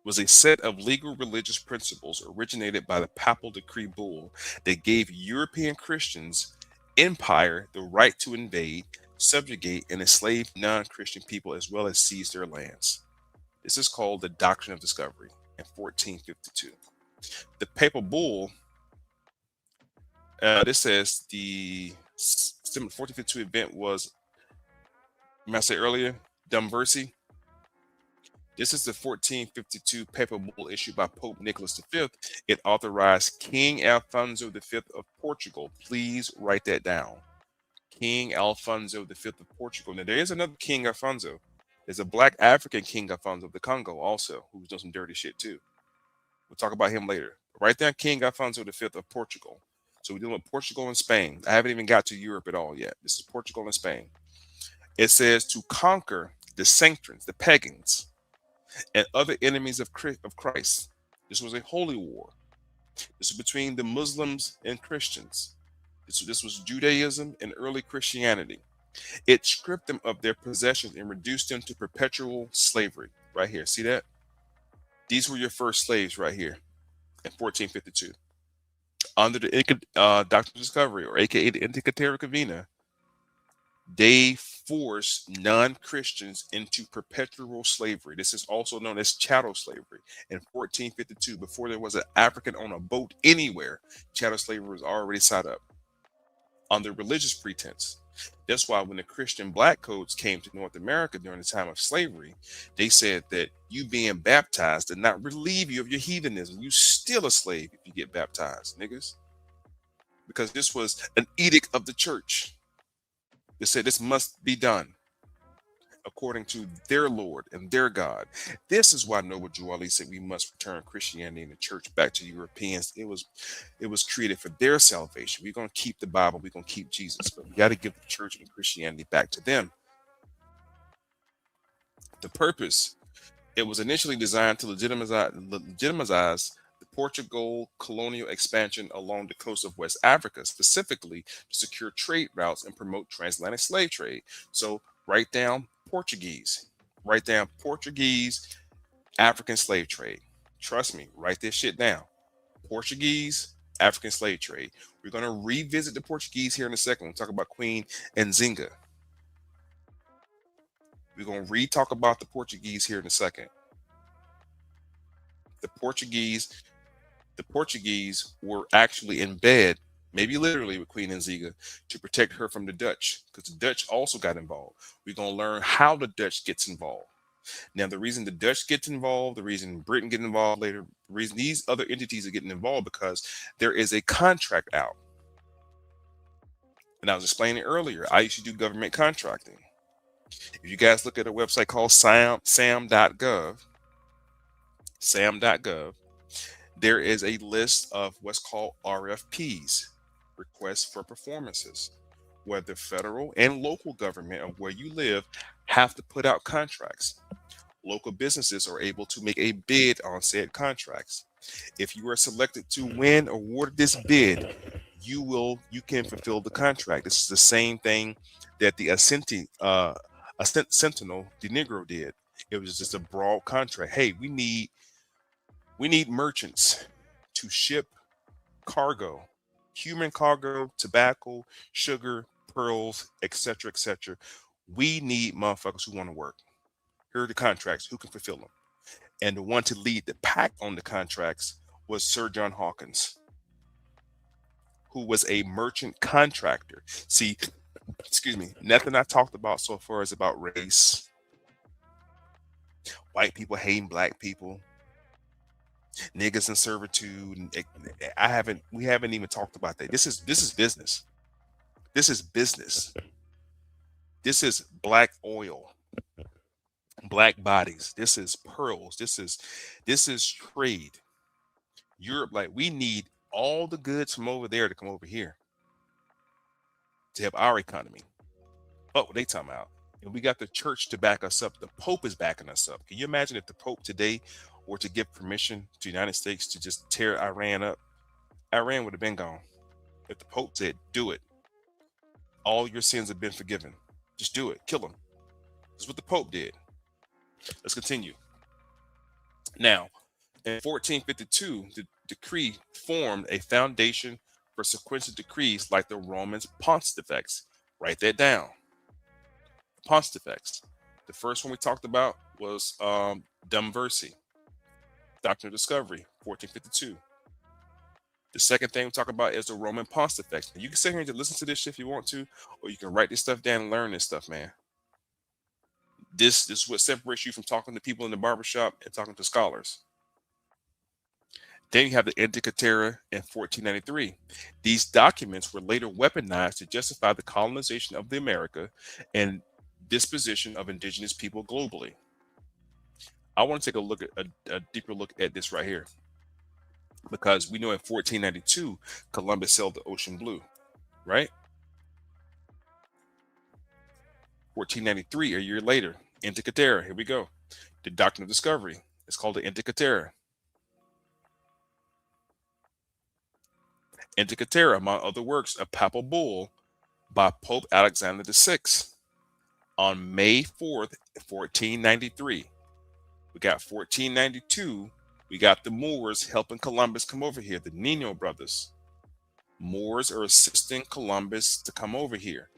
was a set of legal religious principles originated by the papal decree bull that gave European Christians empire the right to invade, subjugate, and enslave non-Christian people, as well as seize their lands. This is called the doctrine of discovery in 1452. The papal bull, this says the 1452 event was, I said earlier, Dumversi. This is the 1452 papal bull issued by Pope Nicholas V. It authorized King Alfonso V of Portugal. Please write that down. King Alfonso V of Portugal. Now, there is another King Alfonso. There's a black African King Alfonso of the Congo also, who's done some dirty shit too. We'll talk about him later. Right there, King Alfonso V of Portugal. So we're dealing with Portugal and Spain. I haven't even got to Europe at all yet. This is Portugal and Spain. It says to conquer the sanctrons, the pagans, and other enemies of Christ. This was a holy war. This was between the Muslims and Christians. This was Judaism and early Christianity. It stripped them of their possessions and reduced them to perpetual slavery. Right here. See that? These were your first slaves right here in 1452. Under the Doctrine of Discovery, or aka the Indica Terra Cavina, they forced non-Christians into perpetual slavery. This is also known as chattel slavery. In 1452, before there was an African on a boat anywhere, chattel slavery was already set up under religious pretense. That's why when the Christian black codes came to North America during the time of slavery, they said that you being baptized did not relieve you of your heathenism. You still a slave if you get baptized, niggas. Because this was an edict of the church. They said this must be done according to their Lord and their God. This is why Noble Drew Ali said we must return Christianity and the church back to Europeans. It was created for their salvation. We're gonna keep the Bible, we're gonna keep Jesus, but we got to give the church and Christianity back to them. The purpose, it was initially designed to legitimize the Portugal colonial expansion along the coast of West Africa, specifically to secure trade routes and promote transatlantic slave trade. So write down Portuguese, write down Portuguese African slave trade. Trust me, write this shit down. Portuguese African slave trade. We're going to revisit the Portuguese here in a second. We'll talk about Queen Nzinga. We're going to talk about the Portuguese here in a second. The Portuguese were actually in bed, maybe literally, with Queen Nzinga to protect her from the Dutch, because the Dutch also got involved. We're going to learn how the Dutch gets involved. Now, the reason the Dutch gets involved, the reason Britain get involved later, the reason these other entities are getting involved, because there is a contract out. And I was explaining earlier, I used to do government contracting. If you guys look at a website called sam.gov, there is a list of what's called RFPs, requests for performances, where the federal and local government of where you live have to put out contracts. Local businesses are able to make a bid on said contracts. If you are selected to win awarded this bid, you can fulfill the contract. This is the same thing that the Sentinel de Negro did. It was just a broad contract. Hey, we need merchants to ship cargo, human cargo, tobacco, sugar, pearls, etc., etc. We need motherfuckers who want to work. Here are the contracts. Who can fulfill them? And the one to lead the pack on the contracts was Sir John Hawkins, who was a merchant contractor. See, excuse me, nothing I talked about so far is about race, white people hating black people, niggas in servitude. We haven't even talked about that. This is business. This is business. This is black oil, black bodies. This is pearls. This is trade. Europe, like, we need all the goods from over there to come over here to help our economy. Oh, what they talking about? And we got the church to back us up. The Pope is backing us up. Can you imagine if the Pope today were to give permission to the United States to just tear Iran up? Iran would have been gone. If the Pope said, do it, all your sins have been forgiven. Just do it. Kill them. That's what the Pope did. Let's continue. Now, in 1452, the decree formed a foundation for sequential decrees like the Romans Pontifex. Write that down. Pontifex. The first one we talked about was Dum Versi, Doctrine of Discovery, 1452. The second thing we talk about is the Roman Pontifex. And you can sit here and just listen to this shit if you want to, or you can write this stuff down and learn this stuff, man. This is what separates you from talking to people in the barbershop and talking to scholars. Then you have the Indica Terra in 1493. These documents were later weaponized to justify the colonization of the America and disposition of indigenous people globally. I want to take a deeper look at this right here, because we know in 1492 Columbus sailed the ocean blue, right? 1493, a year later, Indica Terra. Here we go. The Doctrine of Discovery. It's called the Indica Terra. Indica Terra, among other works, a papal bull by Pope Alexander VI on May 4th, 1493. We got 1492. We got the Moors helping Columbus come over here, the Nino brothers. Moors are assisting Columbus to come over here.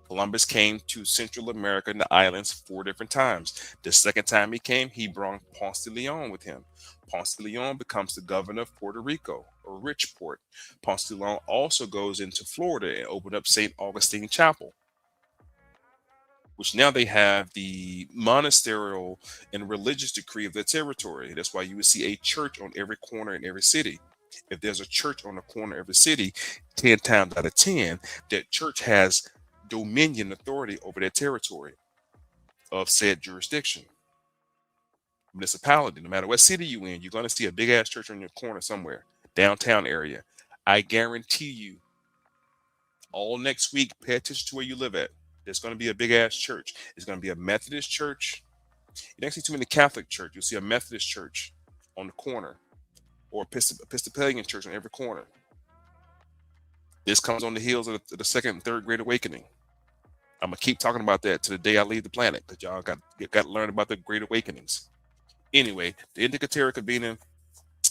Columbus came to Central America and the islands 4 different times. The second time he came, he brought Ponce de Leon with him. Ponce de Leon becomes the governor of Puerto Rico, or rich port. Ponce de Leon also goes into Florida and opened up St. Augustine Chapel, which now they have the monasterial and religious decree of the territory. That's why you would see a church on every corner in every city. If there's a church on the corner of a city, 10 times out of 10, that church has dominion authority over that territory of said jurisdiction. Municipality, no matter what city you in, you're going to see a big ass church on your corner somewhere, downtown area. I guarantee you, all next week, pay attention to where you live at. There's going to be a big ass church. It's going to be a Methodist church. You don't see too many Catholic church. You'll see a Methodist church on the corner, or Episcopalian church on every corner. This comes on the heels of the second and third Great Awakening. I'm gonna keep talking about that to the day I leave the planet, because y'all got to learn about the Great Awakenings. Anyway, the Indicaterra Convention,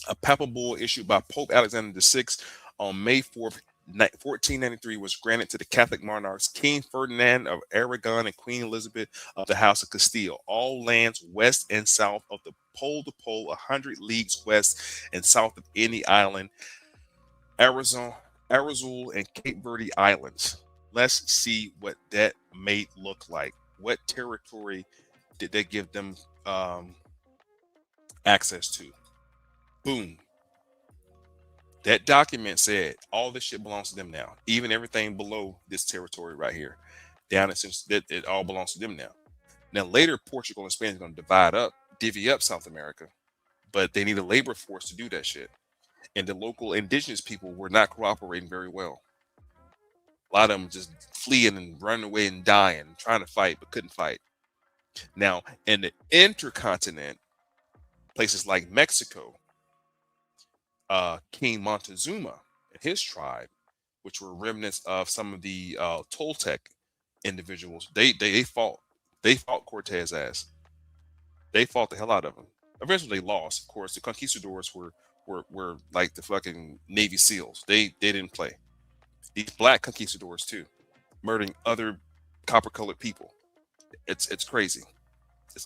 a papal bull issued by Pope Alexander VI on May 4th, 1493, was granted to the Catholic monarchs King Ferdinand of Aragon and Queen Elizabeth of the House of Castile, all lands west and south of the pole to pole, 100 leagues west and south of any island, Arizul, and Cape Verde Islands. Let's see what that may look like. What territory did they give them access to? Boom. That document said all this shit belongs to them now. Even everything below this territory right here, down since it all belongs to them now. Now later, Portugal and Spain is going to divvy up South America, but they need a labor force to do that shit. And the local indigenous people were not cooperating very well. A lot of them just fleeing and running away and dying, trying to fight, but couldn't fight. Now, in the intercontinent, places like Mexico, King Montezuma and his tribe, which were remnants of some of the Toltec individuals, they fought Cortez ass. They fought the hell out of him. Eventually, they lost. Of course, the conquistadors were like the fucking Navy SEALs. They didn't play. These black conquistadors too, murdering other copper-colored people. It's crazy.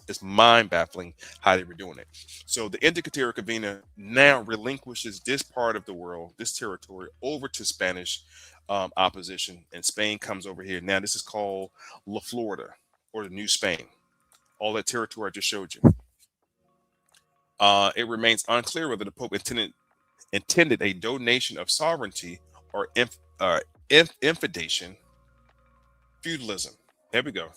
It's mind-baffling how they were doing it. So the Indicaterra Convention now relinquishes this part of the world, this territory, over to Spanish opposition, and Spain comes over here. Now this is called La Florida, or the New Spain. All that territory I just showed you. It remains unclear whether the Pope intended a donation of sovereignty or infidation, feudalism. There we go.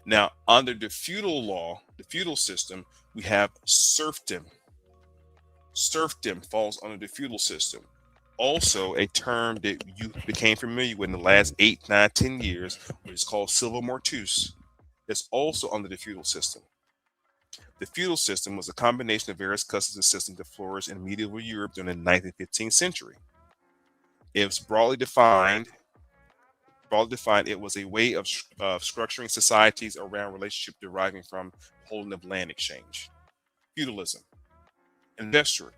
Now, under the feudal law, the feudal system, we have serfdom. Serfdom falls under the feudal system. Also, a term that you became familiar with in the last 8, 9, 10 years, which is called civil mortuus, is also under the feudal system. The feudal system was a combination of various customs and systems that flourished in medieval Europe during the 9th and 15th century. It was broadly defined, it was a way of structuring societies around relationship deriving from holding of land exchange. Feudalism. Investor.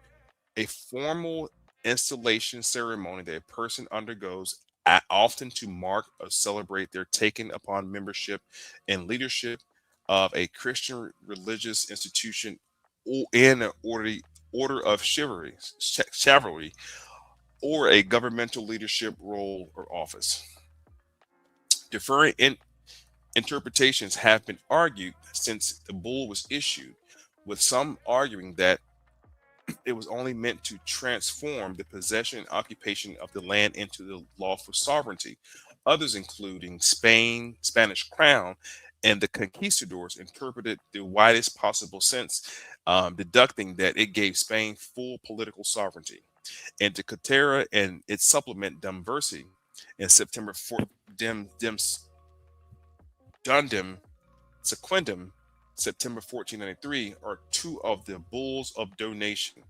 A formal installation ceremony that a person undergoes often to mark or celebrate their taking upon membership and leadership of a Christian religious institution or in an order of chivalry, or a governmental leadership role or office. Differing interpretations have been argued since the bull was issued, with some arguing that it was only meant to transform the possession and occupation of the land into the lawful sovereignty. Others, including Spanish crown, and the conquistadors, interpreted the widest possible sense, deducting that it gave Spain full political sovereignty. And the Catera and its supplement Dumversi in September 4th, Dundum Sequendum, September 1493, are two of the bulls of donation.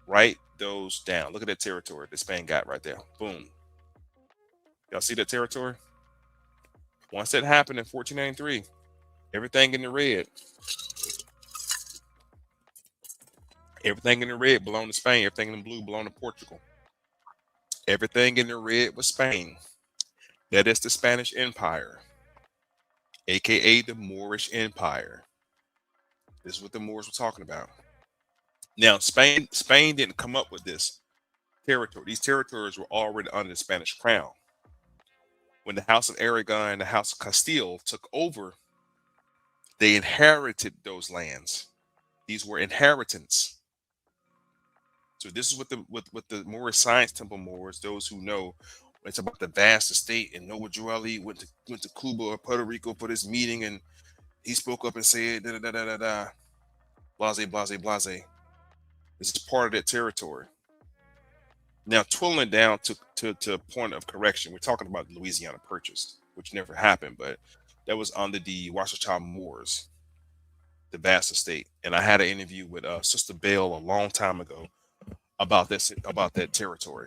Write those down. Look at that territory that Spain got right there. Boom. Y'all see that territory? Once that happened in 1493, everything in the red, everything in the red belonged to Spain. Everything in the blue belonged to Portugal. Everything in the red was Spain. That is the Spanish Empire, aka the Moorish Empire. This is what the Moors were talking about. Now, Spain didn't come up with this territory. These territories were already under the Spanish crown. When the House of Aragon and the House of Castile took over, they inherited those lands. These were inheritance. So this is what the Moorish Science Temple Moors, those who know, it's about the vast estate. And Noah Joeli went to Cuba or Puerto Rico for this meeting, and he spoke up and said da da da da da, blase blase blase. This is part of that territory. Now, twirling it down to a point of correction, we're talking about the Louisiana Purchase, which never happened, but that was under the Washita Moors, the vast estate. And I had an interview with Sister Bell a long time ago about that territory.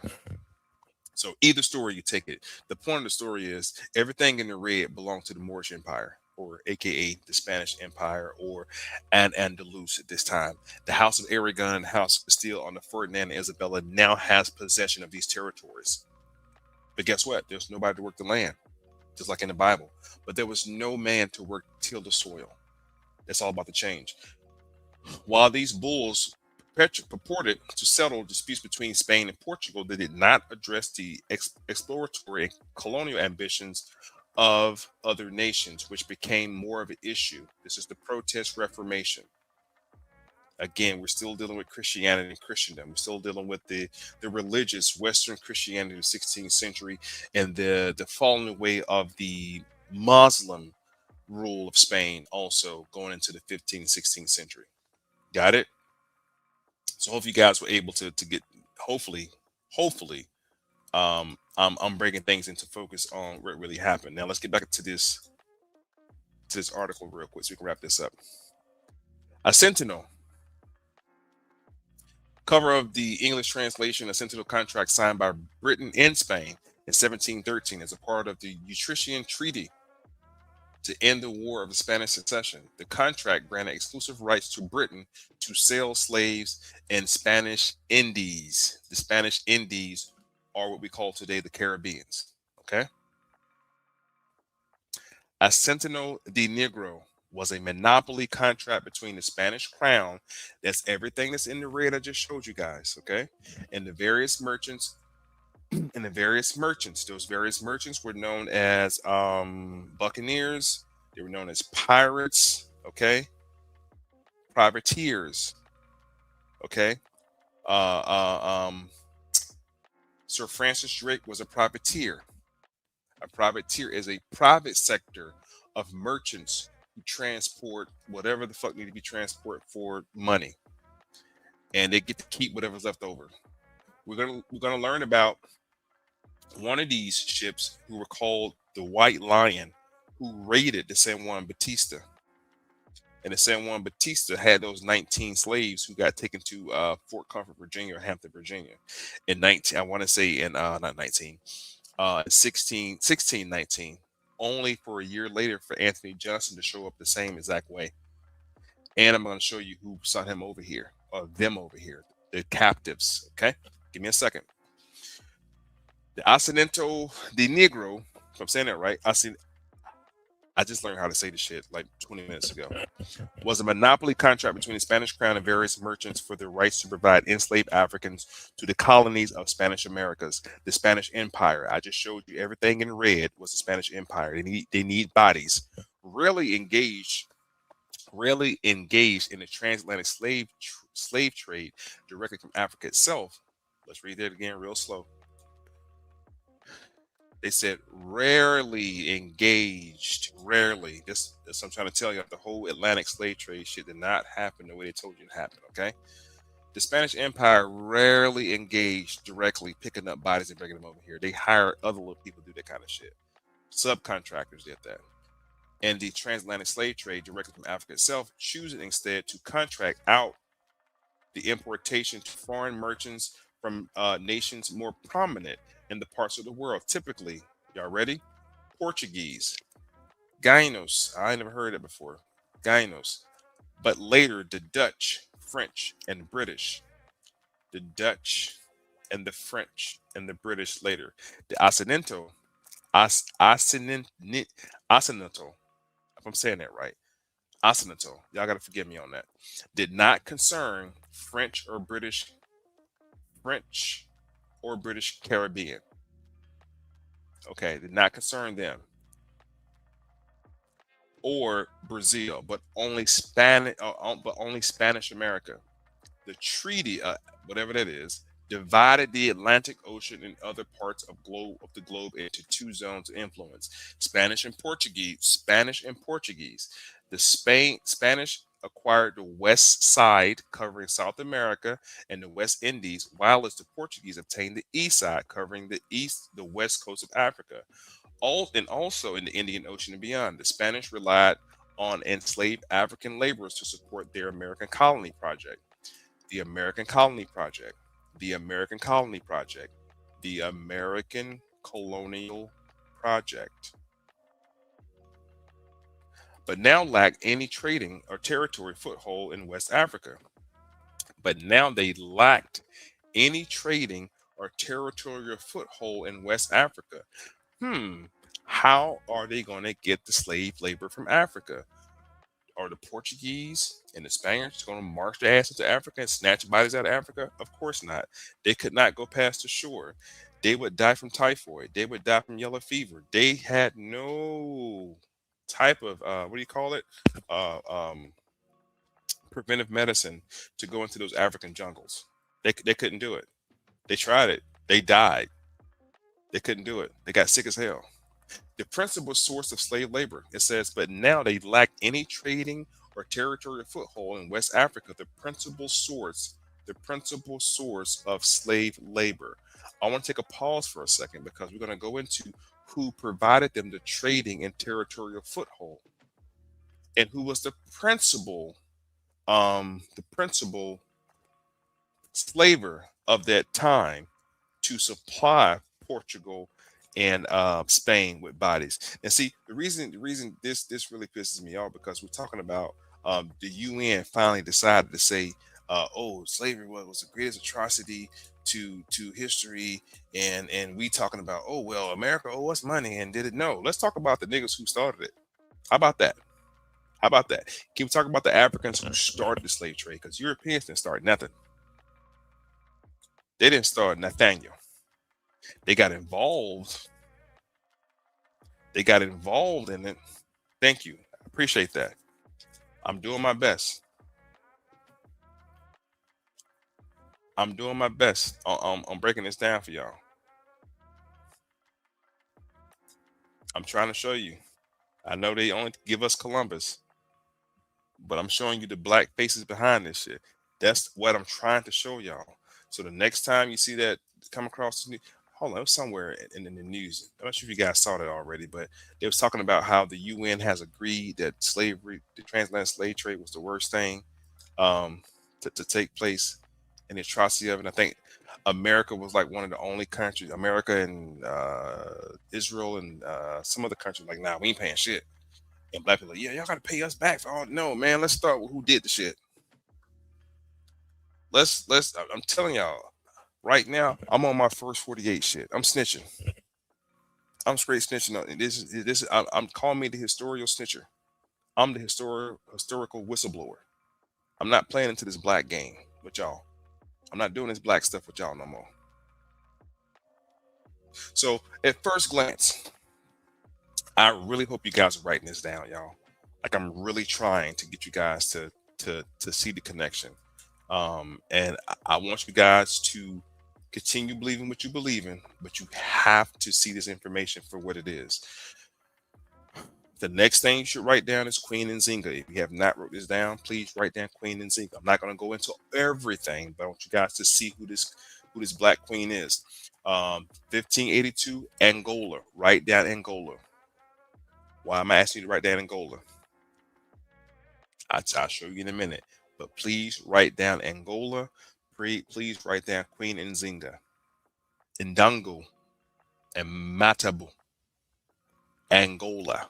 So either story you take it, the point of the story is everything in the red belonged to the Moorish Empire, or aka the Spanish Empire, or Andalus at this time. The House of Aragon, House of Castile under Ferdinand and Isabella now has possession of these territories. But guess what? There's nobody to work the land, just like in the Bible. But there was no man to work till the soil. That's all about to change. While these bulls purported to settle disputes between Spain and Portugal, they did not address the exploratory and colonial ambitions of other nations, which became more of an issue. This is the Protest Reformation. Again, we're still dealing with Christianity and Christendom. We're still dealing with the religious Western Christianity of the 16th century and the falling away of the Muslim rule of Spain, also going into the 15th, 16th century. Got it? So hope you guys were able to get, hopefully, I'm bringing things into focus on what really happened. Now let's get back to this article real quick so we can wrap this up. A Sentinel. Cover of the English translation, a Sentinel contract signed by Britain and Spain in 1713 as a part of the Utrecht Treaty to end the War of the Spanish Succession. The contract granted exclusive rights to Britain to sell slaves in Spanish Indies. The Spanish Indies are what we call today the Caribbeans. Okay. Asiento de Negros was a monopoly contract between the Spanish crown, that's everything that's in the red I just showed you guys, okay, and the various merchants. And those various merchants were known as buccaneers. They were known as pirates, okay, privateers, okay. Sir Francis Drake was a privateer. A privateer is a private sector of merchants who transport whatever the fuck need to be transported for money, and they get to keep whatever's left over. We're gonna learn about one of these ships who were called the White Lion, who raided the San Juan Batista. And the San Juan Batista had those 19 slaves who got taken to Fort Comfort, Virginia, or Hampton, Virginia, in 19. I want to say in not 19, 1619. Only for a year later for Anthony Johnson to show up the same exact way. And I'm going to show you who sent him over here, or them over here, the captives. Okay, give me a second. The Asiento de Negro, if I'm saying that right, I just learned how to say the shit like 20 minutes ago, was a monopoly contract between the Spanish crown and various merchants for the rights to provide enslaved Africans to the colonies of Spanish Americas. The Spanish Empire, I just showed you everything in red, was the Spanish Empire. They need bodies. Rarely engaged in the transatlantic slave trade directly from Africa itself. Let's read that again real slow. They said rarely engaged. Rarely. This I'm trying to tell you, the whole Atlantic slave trade shit did not happen the way they told you it happened. Okay. The Spanish Empire rarely engaged directly picking up bodies and bringing them over here. They hired other little people to do that kind of shit. Subcontractors did that. And the transatlantic slave trade directly from Africa itself, choosing instead to contract out the importation to foreign merchants from nations more prominent in the parts of the world. Typically, Y'all ready? Portuguese. Gainos. I never heard it before. Gainos. But later, the Dutch, French, and British. The Dutch and the French and the British later. The Asiento, Asiento, if I'm saying that right, Asiento, y'all got to forgive me on that, did not concern French or British Caribbean. Okay, did not concern them or Brazil, but only Spanish America. The treaty, whatever that is, divided the Atlantic Ocean and other parts of the globe into two zones of influence: Spanish and Portuguese. The Spanish acquired the west side, covering South America and the West Indies, while as the Portuguese obtained the east side, covering the west coast of Africa. Also in the Indian Ocean and beyond, the Spanish relied on enslaved African laborers to support their American colony project. The American Colony Project, the American Colony Project, the American Colonial Project, but now lack any trading or territory foothold in West Africa. But now they lacked any trading or territorial foothold in West Africa. How are they going to get the slave labor from Africa? Are the Portuguese and the Spaniards going to march their ass into Africa and snatch bodies out of Africa? Of course not. They could not go past the shore. They would die from typhoid. They would die from yellow fever. They had no type of what do you call it? Uh, um, Preventive medicine to go into those African jungles. They couldn't do it. They tried it. They died. They couldn't do it. They got sick as hell. The principal source of slave labor, it says, but now they lack any trading or territorial foothold in West Africa. The principal source of slave labor. I want to take a pause for a second because we're going to go into who provided them the trading and territorial foothold, and who was the principal slaver of that time to supply Portugal and Spain with bodies. And see, the reason this really pisses me off, because we're talking about the UN finally decided to say, oh, slavery was the greatest atrocity to history, and we talking about, oh well, America owe us money and did it. No, let's talk about the niggas who started it. How about that? How about that? Can we talk about the Africans who started the slave trade? Because Europeans didn't start nothing. They didn't start Nathaniel. They got involved. They got involved in it. Thank you. I appreciate that. I'm doing my best. I'm doing my best. I'm breaking this down for y'all. I'm trying to show you. I know they only give us Columbus, but I'm showing you the black faces behind this shit. That's what I'm trying to show y'all. So the next time you see that come across the news, hold on, it was somewhere in the news. I'm not sure if you guys saw that already, but they was talking about how the UN has agreed that slavery, the transatlantic slave trade, was the worst thing um, to take place, and the atrocity of it. I think America was like one of the only countries, America and Israel and some other countries, like, nah, we ain't paying shit. And black people, like, yeah, y'all got to pay us back for all. No, man, let's start with who did the shit. I'm telling y'all right now, I'm on my first 48 shit. I'm snitching. I'm straight snitching. I'm calling me the historical snitcher. I'm the historical whistleblower. I'm not playing into this black game with y'all. I'm not doing this black stuff with y'all no more. So at first glance, I really hope you guys are writing this down, y'all. Like, I'm really trying to get you guys to see the connection. And I want you guys to continue believing what you believe in, but you have to see this information for what it is. The next thing you should write down is Queen Nzinga. If you have not wrote this down, please write down Queen Nzinga. I'm not going to go into everything, but I want you guys to see who this black queen is. 1582 Angola. Write down Angola. Why am I asking you to write down Angola? I'll show you in a minute. But please write down Angola. Please write down Queen Nzinga, Ndango, and Matabu. Angola.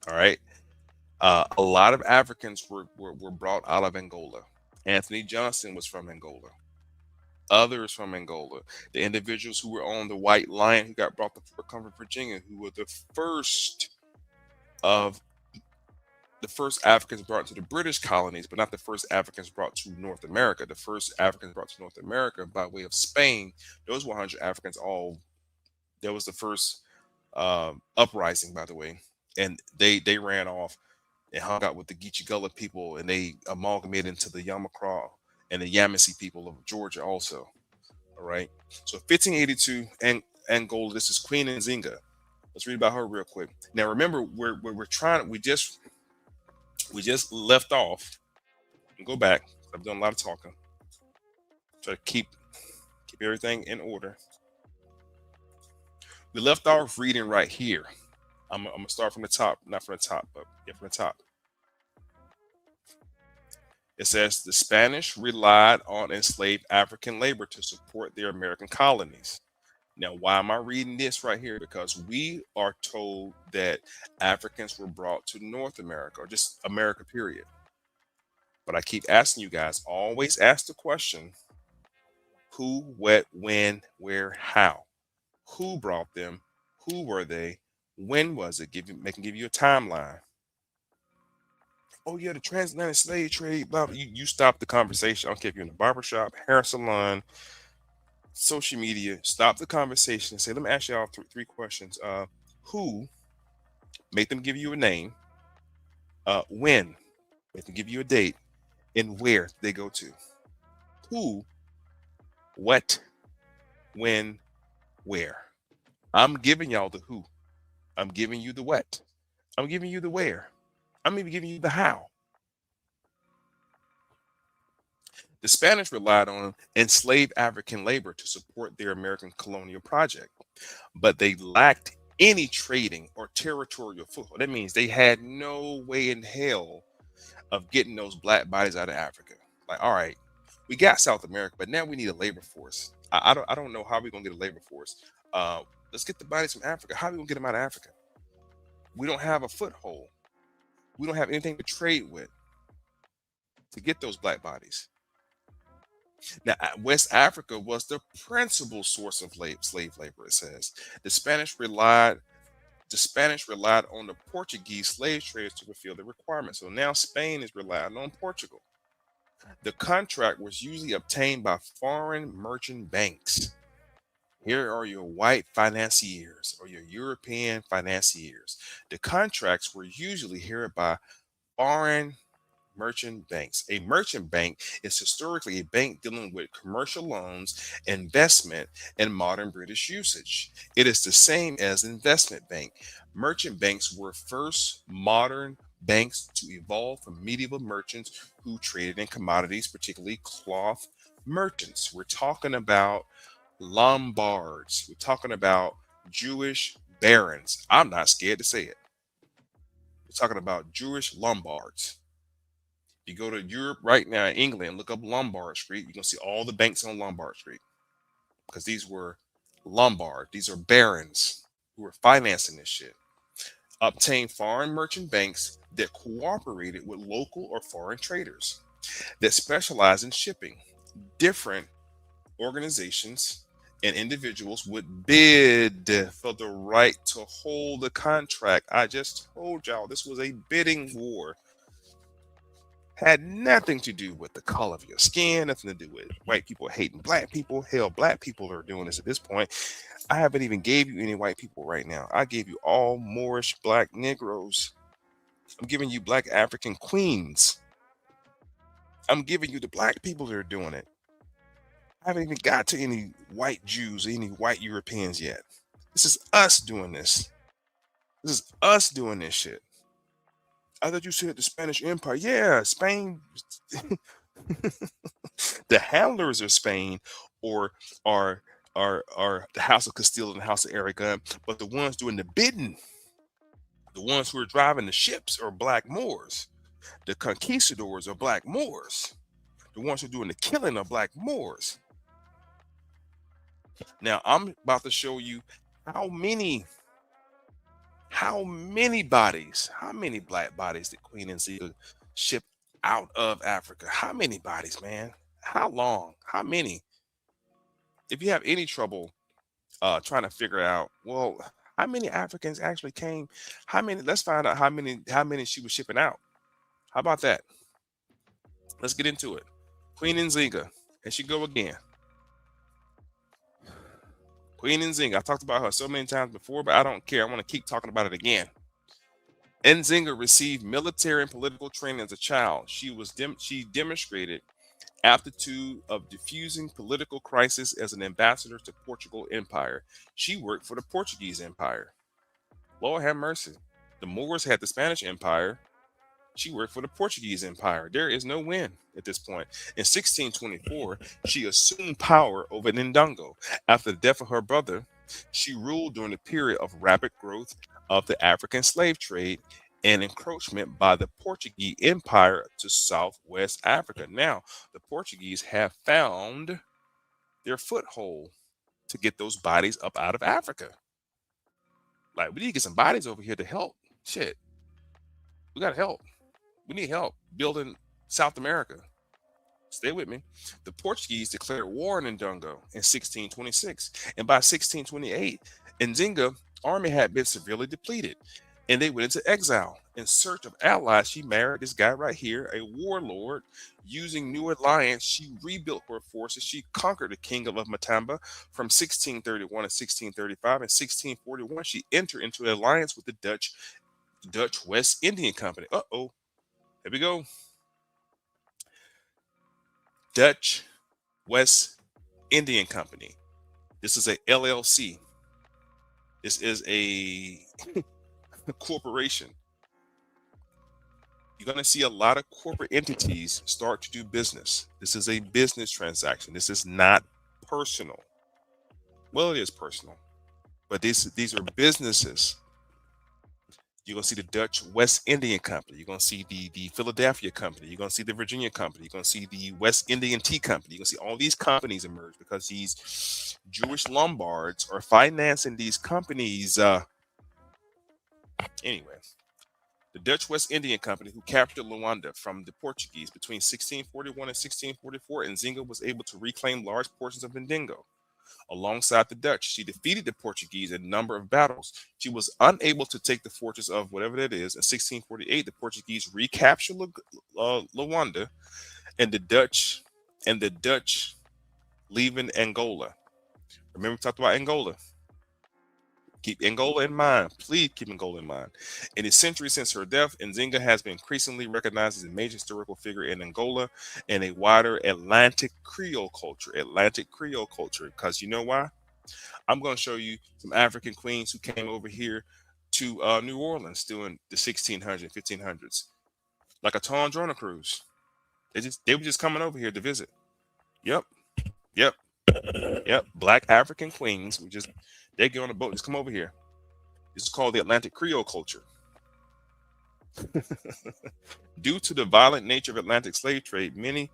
All right. A lot of Africans were brought out of Angola. Anthony Johnson was from Angola. Others from Angola. The individuals who were on the White Lion who got brought to Fort Comfort, Virginia, who were of the first Africans brought to the British colonies, but not the first Africans brought to North America. The first Africans brought to North America by way of Spain. Those 100 Africans all. That was the first uprising, by the way, and they ran off and hung out with the Geechee Gullah people, and they amalgamated into the Yamacraw and the Yamasee people of Georgia also. All right. So 1582, and Angola. This is Queen Nzinga. Let's read about her real quick. Now remember, we're trying. We just left off. Go back. I've done a lot of talking. Try to keep everything in order. We left off reading right here. I'm gonna start from the top, not from the top, but yeah, from the top. It says the Spanish relied on enslaved African labor to support their American colonies. Now, why am I reading this right here? Because we are told that Africans were brought to North America or just America, period. But I keep asking you guys, always ask the question who, what, when, where, how. Who brought them? Who were they? When was it? They can give you a timeline. Oh yeah, the transatlantic slave trade. Blah, blah. You stop the conversation. I don't care if you're in the barbershop, hair salon, social media. Stop the conversation and say, "Let me ask y'all three questions. Who? Make them give you a name. When? Make them give you a date, and where they go to. Who? What? When? Where? I'm giving y'all the who. I'm giving you the what. I'm giving you the where. I'm even giving you the how. The Spanish relied on enslaved African labor to support their American colonial project, but they lacked any trading or territorial foothold. That means they had no way in hell of getting those black bodies out of Africa. Like, all right, we got South America, but now we need a labor force. I don't know how we're gonna get a labor force. Let's get the bodies from Africa. How are we gonna get them out of Africa? We don't have a foothold. We don't have anything to trade with to get those black bodies. Now, West Africa was the principal source of slave labor. It says the Spanish relied on the Portuguese slave traders to fulfill the requirements. So now Spain is relying on Portugal. The contract was usually obtained by foreign merchant banks. Here are your white financiers or your European financiers. The contracts were usually held by foreign merchant banks. A merchant bank is historically a bank dealing with commercial loans, investment, and modern British usage. It is the same as investment bank. Merchant banks were first modern banks to evolve from medieval merchants who traded in commodities, particularly cloth merchants. We're talking about Lombards. We're talking about Jewish barons. I'm not scared to say it. We're talking about Jewish Lombards. You go to Europe right now, England, look up Lombard Street. You're gonna see all the banks on Lombard Street because these were Lombard. These are barons who were financing this shit. Obtained foreign merchant banks that cooperated with local or foreign traders that specialize in shipping. Different organizations and individuals would bid for the right to hold the contract. I just told y'all this was a bidding war. Had nothing to do with the color of your skin, nothing to do with white people hating black people. Hell, black people are doing this at this point. I haven't even gave you any white people right now. I gave you all Moorish black Negroes. I'm giving you black African queens. I'm giving you the black people that are doing it. I haven't even got to any white Jews, any white Europeans yet. This is us doing this. This is us doing this shit. I thought you said the Spanish Empire. Yeah, Spain. The handlers of Spain or are the House of Castile and the House of Aragon, but the ones doing the bidding, the ones who are driving the ships are black Moors. The conquistadors are black Moors. The ones who are doing the killing are black Moors. Now I'm about to show you how many How many bodies, how many black bodies did Queen Nzinga ship out of Africa? How many bodies, man? How long? How many? If you have any trouble trying to figure out, well, how many Africans actually came? How many? Let's find out how many she was shipping out. How about that? Let's get into it. Queen Nzinga. Here she go again. Queen Nzinga. I talked about her so many times before, but I don't care. I want to keep talking about it again. Nzinga received military and political training as a child. She demonstrated aptitude of diffusing political crisis as an ambassador to Portugal Empire. She worked for the Portuguese Empire. Lord have mercy. The Moors had the Spanish Empire. She worked for the Portuguese Empire. There is no win at this point. In 1624, she assumed power over Ndongo. After the death of her brother, she ruled during the period of rapid growth of the African slave trade and encroachment by the Portuguese Empire to Southwest Africa. Now, the Portuguese have found their foothold to get those bodies up out of Africa. Like, we need to get some bodies over here to help. Shit, we got to help. We need help building South America. Stay with me. The Portuguese declared war on Ndongo in 1626, and by 1628, Nzinga's army had been severely depleted, and they went into exile. In search of allies, she married this guy right here, a warlord. Using new alliance, she rebuilt her forces. She conquered the kingdom of Matamba from 1631 to 1635. In 1641, she entered into an alliance with the Dutch West Indian Company. Uh-oh. Here we go. Dutch West Indian Company. This is a LLC. This is a corporation. You're going to see a lot of corporate entities start to do business. This is a business transaction. This is not personal. Well, it is personal, but these are businesses. You're going to see the Dutch West Indian Company. You're going to see the Philadelphia Company. You're going to see the Virginia Company. You're going to see the West Indian Tea Company. You're going to see all these companies emerge because these Jewish Lombards are financing these companies. Anyway, the Dutch West Indian Company, who captured Luanda from the Portuguese between 1641 and 1644, Nzinga was able to reclaim large portions of Ndingo. Alongside the Dutch, she defeated the Portuguese in a number of battles. She was unable to take the fortress of whatever that is. In 1648, the Portuguese recaptured Luanda, and the Dutch leaving Angola. Remember, we talked about Angola. Keep Angola in mind. Please keep Angola in mind. In the century since her death, Nzinga has been increasingly recognized as a major historical figure in Angola and a wider Atlantic Creole culture. Atlantic Creole culture. Because you know why? I'm going to show you some African queens who came over here to New Orleans during the 1600s, 1500s, like a Tondrona cruise. They were just coming over here to visit. Yep, yep, yep. Black African queens. They get on a boat. Just come over here. This is called the Atlantic Creole culture. Due to the violent nature of Atlantic slave trade, many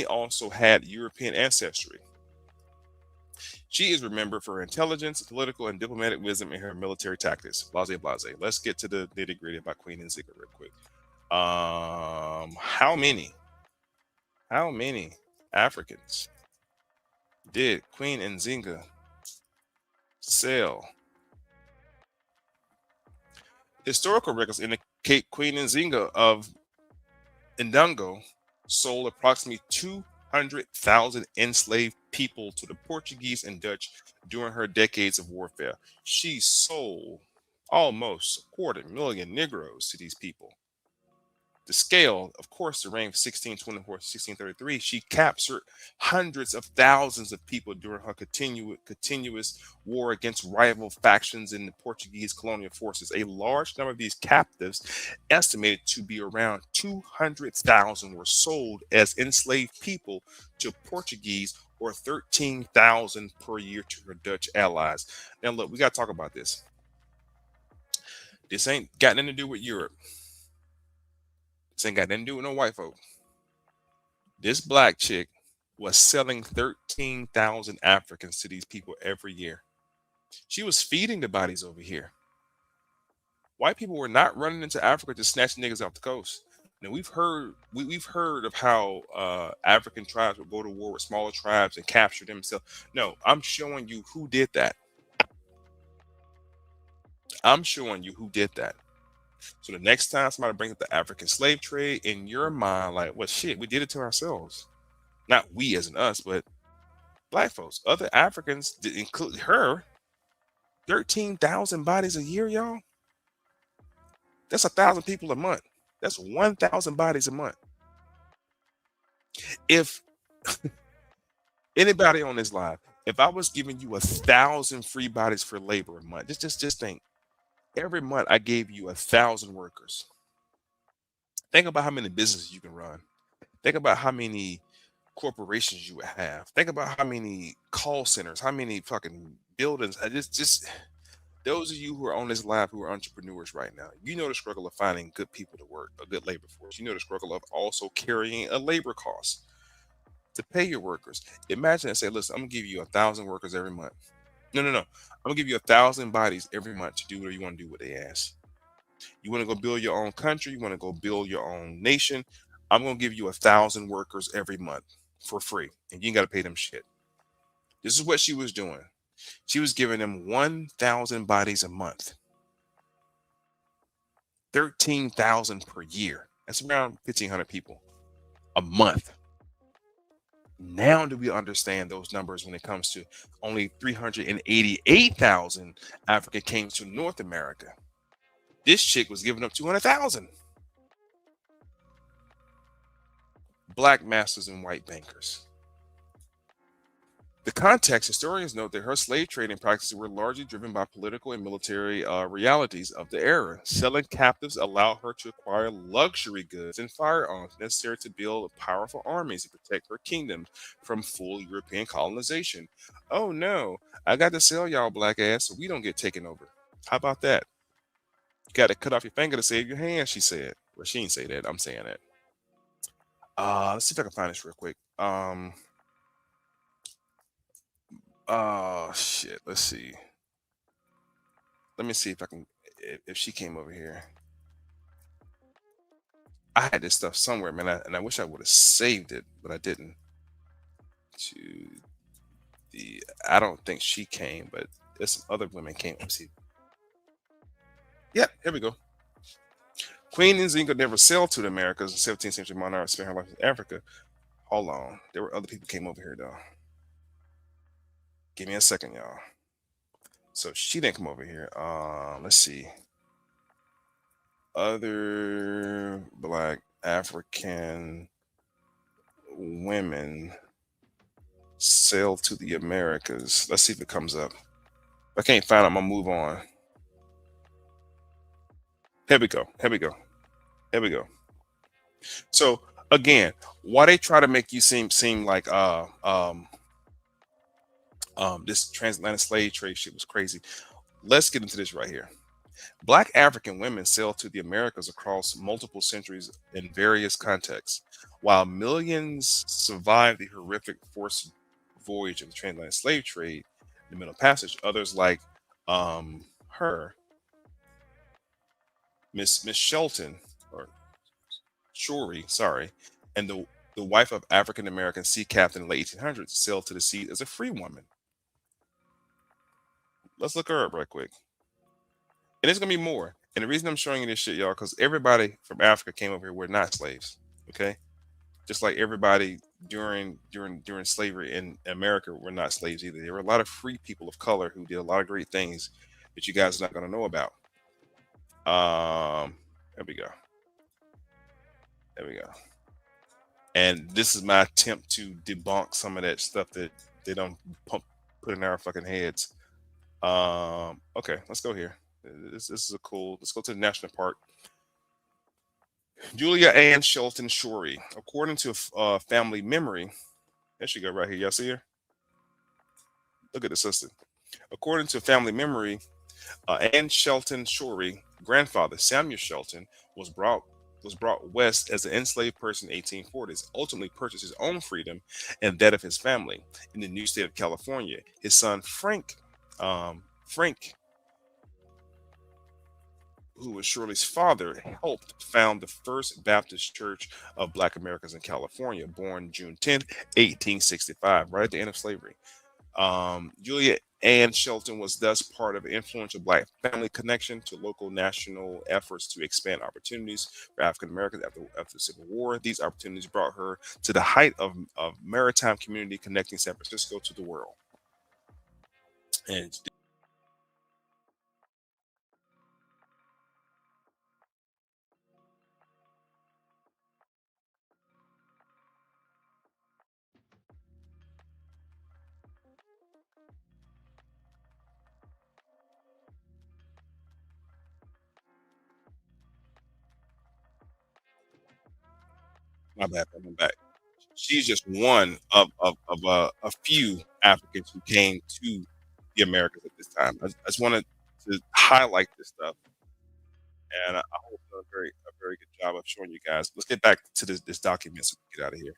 also had European ancestry. She is remembered for her intelligence, political, and diplomatic wisdom, and her military tactics. Blase, blase. Let's get to the nitty gritty about Queen Nzinga real quick. How many Africans did Queen Nzinga sell? Historical records indicate Queen Nzinga of Ndongo sold approximately 200,000 enslaved people to the Portuguese and Dutch during her decades of warfare. She sold almost a quarter million Negroes to these people. The scale, of course, the reign of 1624 to 1633, she captured hundreds of thousands of people during her continuous war against rival factions in the Portuguese colonial forces. A large number of these captives, estimated to be around 200,000, were sold as enslaved people to Portuguese, or 13,000 per year to her Dutch allies. Now, look, we got to talk about this. This ain't got nothing to do with Europe. This ain't got nothing to do with no white folk. This black chick was selling 13,000 Africans to these people every year. She was feeding the bodies over here. White people were not running into Africa to snatch niggas off the coast. Now we've heard of how African tribes would go to war with smaller tribes and capture themselves. No, I'm showing you who did that. I'm showing you who did that. So the next time somebody brings up the African slave trade, in your mind, like, well, shit, we did it to ourselves. Not we as in us, but black folks. Other Africans, include her, 13,000 bodies a year, y'all. That's 1,000 people a month. That's 1,000 bodies a month. If anybody on this live, if I was giving you 1,000 free bodies for labor a month, just think, every month I gave you 1,000 workers. Think about how many businesses you can run. Think about how many corporations you would have. Think about how many call centers, how many fucking buildings. I just those of you who are on this live who are entrepreneurs right now, you know the struggle of finding good people to work, a good labor force. You know the struggle of also carrying a labor cost to pay your workers. Imagine and say, listen, I'm gonna give you 1,000 workers every month. No. I'm gonna give you 1,000 bodies every month to do whatever you want to do with their ass. You want to go build your own country, you want to go build your own nation. I'm gonna give you 1,000 workers every month for free, and you ain't gotta pay them shit. This is what she was doing. She was giving them 1,000 bodies a month, 13,000 per year. That's around 1,500 people a month. Now do we understand those numbers when it comes to only 388,000 Africa came to North America? This chick was giving up 200,000. Black masters and white bankers. The context, historians note that her slave trading practices were largely driven by political and military realities of the era. Selling captives allowed her to acquire luxury goods and firearms necessary to build powerful armies and protect her kingdom from full European colonization. Oh no, I got to sell y'all black ass so we don't get taken over. How about that? You got to cut off your finger to save your hand, she said. Well, she didn't say that. I'm saying that. Let's see if I can find this real quick. Oh shit. Let's see. Let me see if I can if she came over here. I had this stuff somewhere, man, and I wish I would have saved it, but I didn't. To the I don't think she came, but there's some other women came. Let's see. Yeah, here we go. Queen Nzinga never sailed to the Americas. 17th century monarch spent her life in Africa. Hold on, there were other people came over here though. Give me a second, y'all. So she didn't come over here. Let's see. Other black African women sailed to the Americas. Let's see if it comes up. If I can't find it, I'm gonna move on. Here we go. Here we go. Here we go. So again, why they try to make you seem like this transatlantic slave trade shit was crazy. Let's get into this right here. Black African women sailed to the Americas across multiple centuries in various contexts. While millions survived the horrific forced voyage of the transatlantic slave trade, the Middle Passage, others like her, Miss Shelton or Shorey, sorry, and the wife of African American sea captain in the late 1800s sailed to the sea as a free woman. Let's look her up right quick. And it's gonna be more. And the reason I'm showing you this shit, y'all, because everybody from Africa came over here were not slaves. Okay, just like everybody during slavery in America were not slaves either. There were a lot of free people of color who did a lot of great things that you guys are not gonna know about. There we go. There we go. And this is my attempt to debunk some of that stuff that they don't put in our fucking heads. Okay, let's go here. This is a cool. Let's go to the national park. Julia Ann Shelton Shorey. According to family memory, there she go right here. Y'all see her? Look at the sister. According to family memory, Ann Shelton Shorey, grandfather Samuel Shelton, was brought west as an enslaved person in the 1840s, ultimately purchased his own freedom and that of his family in the new state of California. His son Frank who was Shirley's father, helped found the first Baptist Church of Black Americans in California, born June 10th, 1865, right at the end of slavery. Julia Ann Shelton was thus part of an influential Black family connection to local national efforts to expand opportunities for African Americans after the Civil War. These opportunities brought her to the height of maritime community connecting San Francisco to the world. And my bad, I'm back. She's just one of a few Africans who came to the Americas at this time. I just wanted to highlight this stuff, and I hope a very good job of showing you guys. Let's get back to this document so we can get out of here.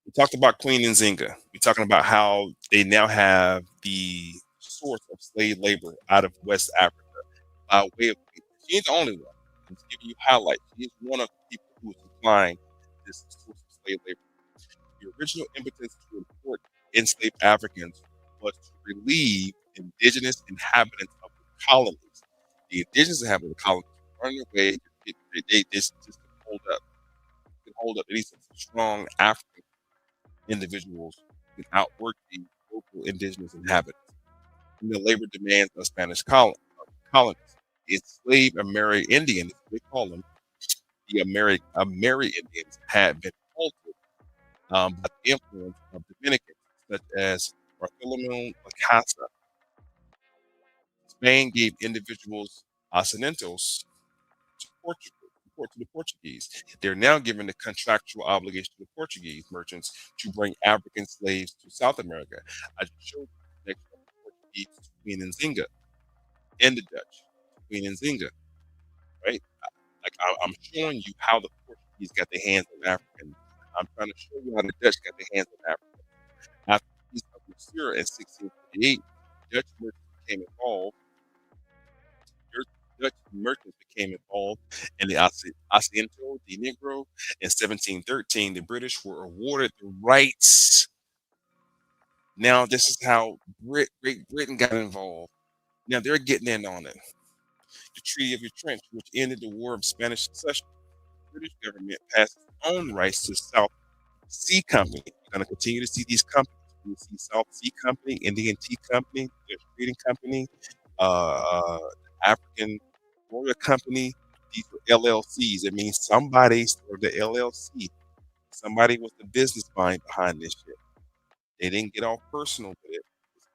We talked about Queen Nzinga. We're talking about how they now have the source of slave labor out of West Africa by way of Queen. She ain't the only one. I'm just giving you highlights. She is one of the people who is supplying this source of slave labor. The original impetus to import enslaved Africans was to relieve indigenous inhabitants of the colonies. The indigenous inhabitants of the colonies were on their way. They just can hold up. Can hold up. They need some strong African individuals who can outwork the local indigenous inhabitants in the labor demands of Spanish colonies. Enslaved Amerindians, they call them, the Amerindians had been altered by the influence of Dominicans, such as Bartholomew Lacasa. Spain gave individuals Asientos to Portugal, to the Portuguese. They're now given the contractual obligation to the Portuguese merchants to bring African slaves to South America. I showed the connection of the Portuguese to Queen Nzinga and the Dutch to Queen Nzinga, right? Like I'm showing you how the Portuguese got their hands on African. I'm trying to show you how the Dutch got their hands on African. After the peace of Monsieur in 1648, Dutch merchants became involved. Dutch merchants became involved in the Asiento de Negros in 1713. The British were awarded the rights. Now, this is how Great Britain got involved. Now, they're getting in on it. The Treaty of Utrecht, which ended the War of Spanish Succession. The British government passed its own rights to South Sea Company. You're going to continue to see these companies. You see South Sea Company, Indian Tea Company, Dutch Trading Company, African Royal Company. These were LLCs. It means somebody started the LLC. Somebody was the business mind behind this shit. They didn't get all personal with it.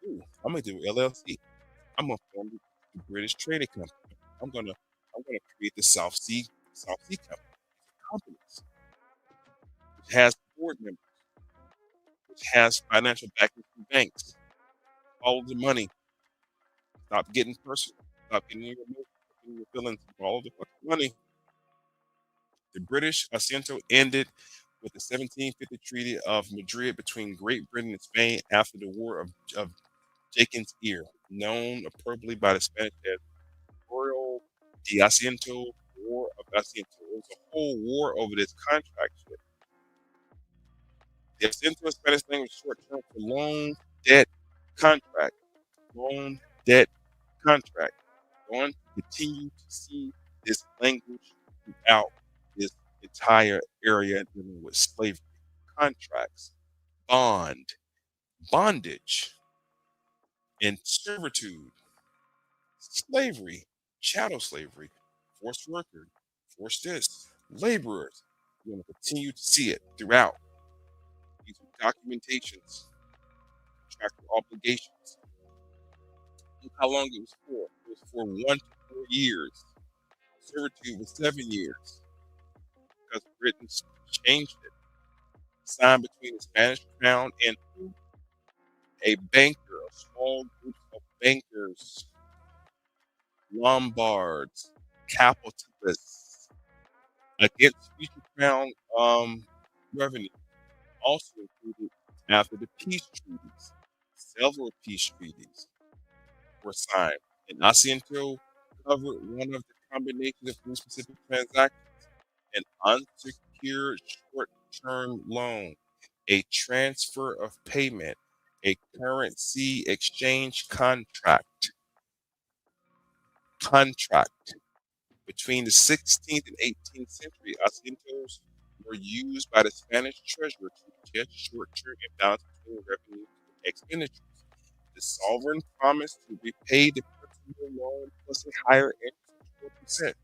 Ooh, I'm gonna do LLC. I'm gonna form the British Trading Company. I'm gonna create the South Sea Company. Companies which has board members, which has financial backing from banks. Follow the money. Stop getting personal. Stop getting your emotions. Stop getting your feelings. Follow the fucking money. The British Asiento ended with the 1750 Treaty of Madrid between Great Britain and Spain after the War of Jakin's Ear, known appropriately by the Spanish as Royal de Asiento, War of Asiento. It was a whole war over this contract shit. The Asiento in Spanish language short term for loan debt contract. Loan debt contract. Going to continue to see this language throughout this entire area dealing with slavery, contracts, bondage, and servitude, slavery, chattel slavery, forced worker, forced this, laborers. You're going to continue to see it throughout. These are documentations, contractual obligations. Look how long it was for. It was for 1 to 4 years. Servitude was 7 years because Britain changed it. Signed between the Spanish crown and a banker, a small group of bankers, Lombards, capitalists, against future crown revenue. Also included after the peace treaties. Several peace treaties were signed And Asiento covered one of the combinations of three specific transactions: an unsecured short-term loan, a transfer of payment, a currency exchange contract. Between the 16th and 18th century, asientos were used by the Spanish treasurer to adjust short-term imbalance between revenues and expenditures. The sovereign promised to repay the principal loan plus a higher interest of 4%.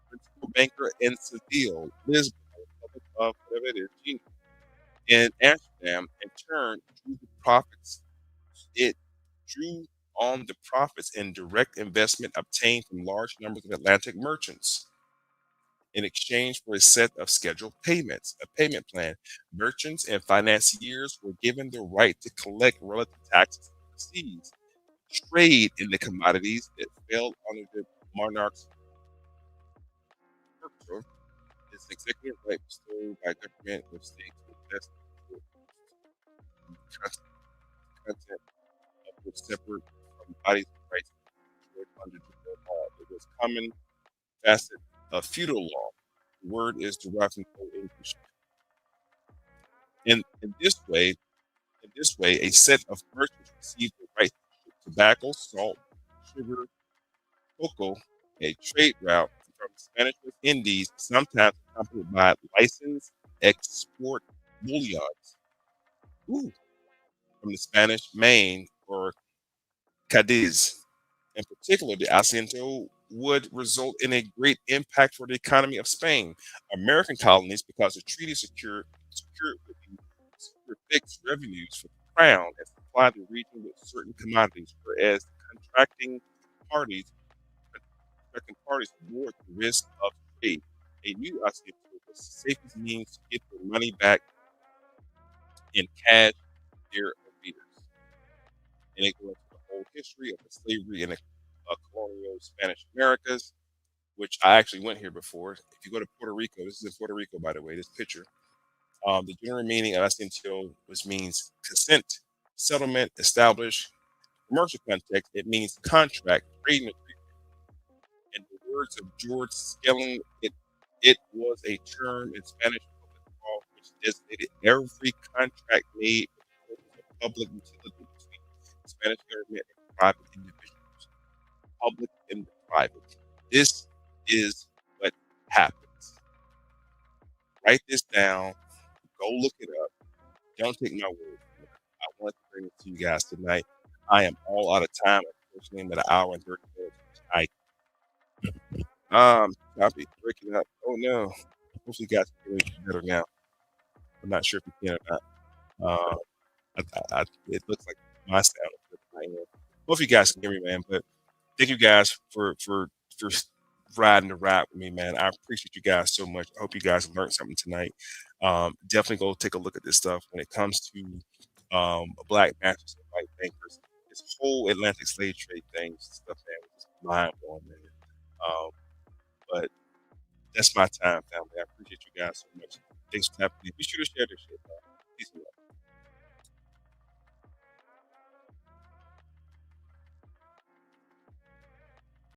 Principal banker in Seville, Lisbon, Republic of whatever it is, Nino, in Amsterdam, in turn, drew the profits. It drew on the profits and direct investment obtained from large numbers of Atlantic merchants. In exchange for a set of scheduled payments, a payment plan, merchants and financiers were given the right to collect relative taxes overseas, trade in the commodities that fell under the monarch's purview. This executive right bestowed by government of states to invest in content of which separate from bodies of rights under the law. It was common facet of feudal law. The word is derived from Old English. In this way, a set of merchants received the right to ship tobacco, salt, sugar, cocoa, a trade route from the Spanish West Indies, sometimes accompanied by licensed export bullions. Ooh, from the Spanish Main or Cadiz. In particular, the Asiento would result in a great impact for the economy of Spain. American colonies, because the treaty secured with the secured fixed revenues for the crown and supplied the region with certain commodities, whereas the parties contracting parties bore the risk of trade. A new Asiento was the safest means to get their money back in cash their readers. And it goes into the whole history of the slavery in the colonial Spanish Americas, which I actually went here before. If you go to Puerto Rico, this is in Puerto Rico, by the way, this picture. The general meaning of asiento, which means consent, settlement, establish. Commercial context, it means contract, trading agreement. In the words of George Skilling, it was a term in Spanish public law which designated every contract made for the purpose of public utility between the Spanish government and private individuals. Public and private. This is what happens. Write this down. Go look it up. Don't take my word for it. I want to bring it to you guys tonight. I am all out of time. Unfortunately, I'm at an hour and 30 minutes. I'll be breaking up. Oh no. Hopefully, you guys can hear me better now. I'm not sure if you can or not. It looks like my sound is good tonight. Hopefully, you guys can hear me, man. But thank you guys for riding the ride with me, man. I appreciate you guys so much. I hope you guys learned something tonight. Definitely go take a look at this stuff when it comes to black masters and white bankers. This whole Atlantic slave trade thing, stuff, man, was just mind blowing, man. But that's my time, family. I appreciate you guys so much. Thanks for having me. Be sure to share this shit, man. Peace and love.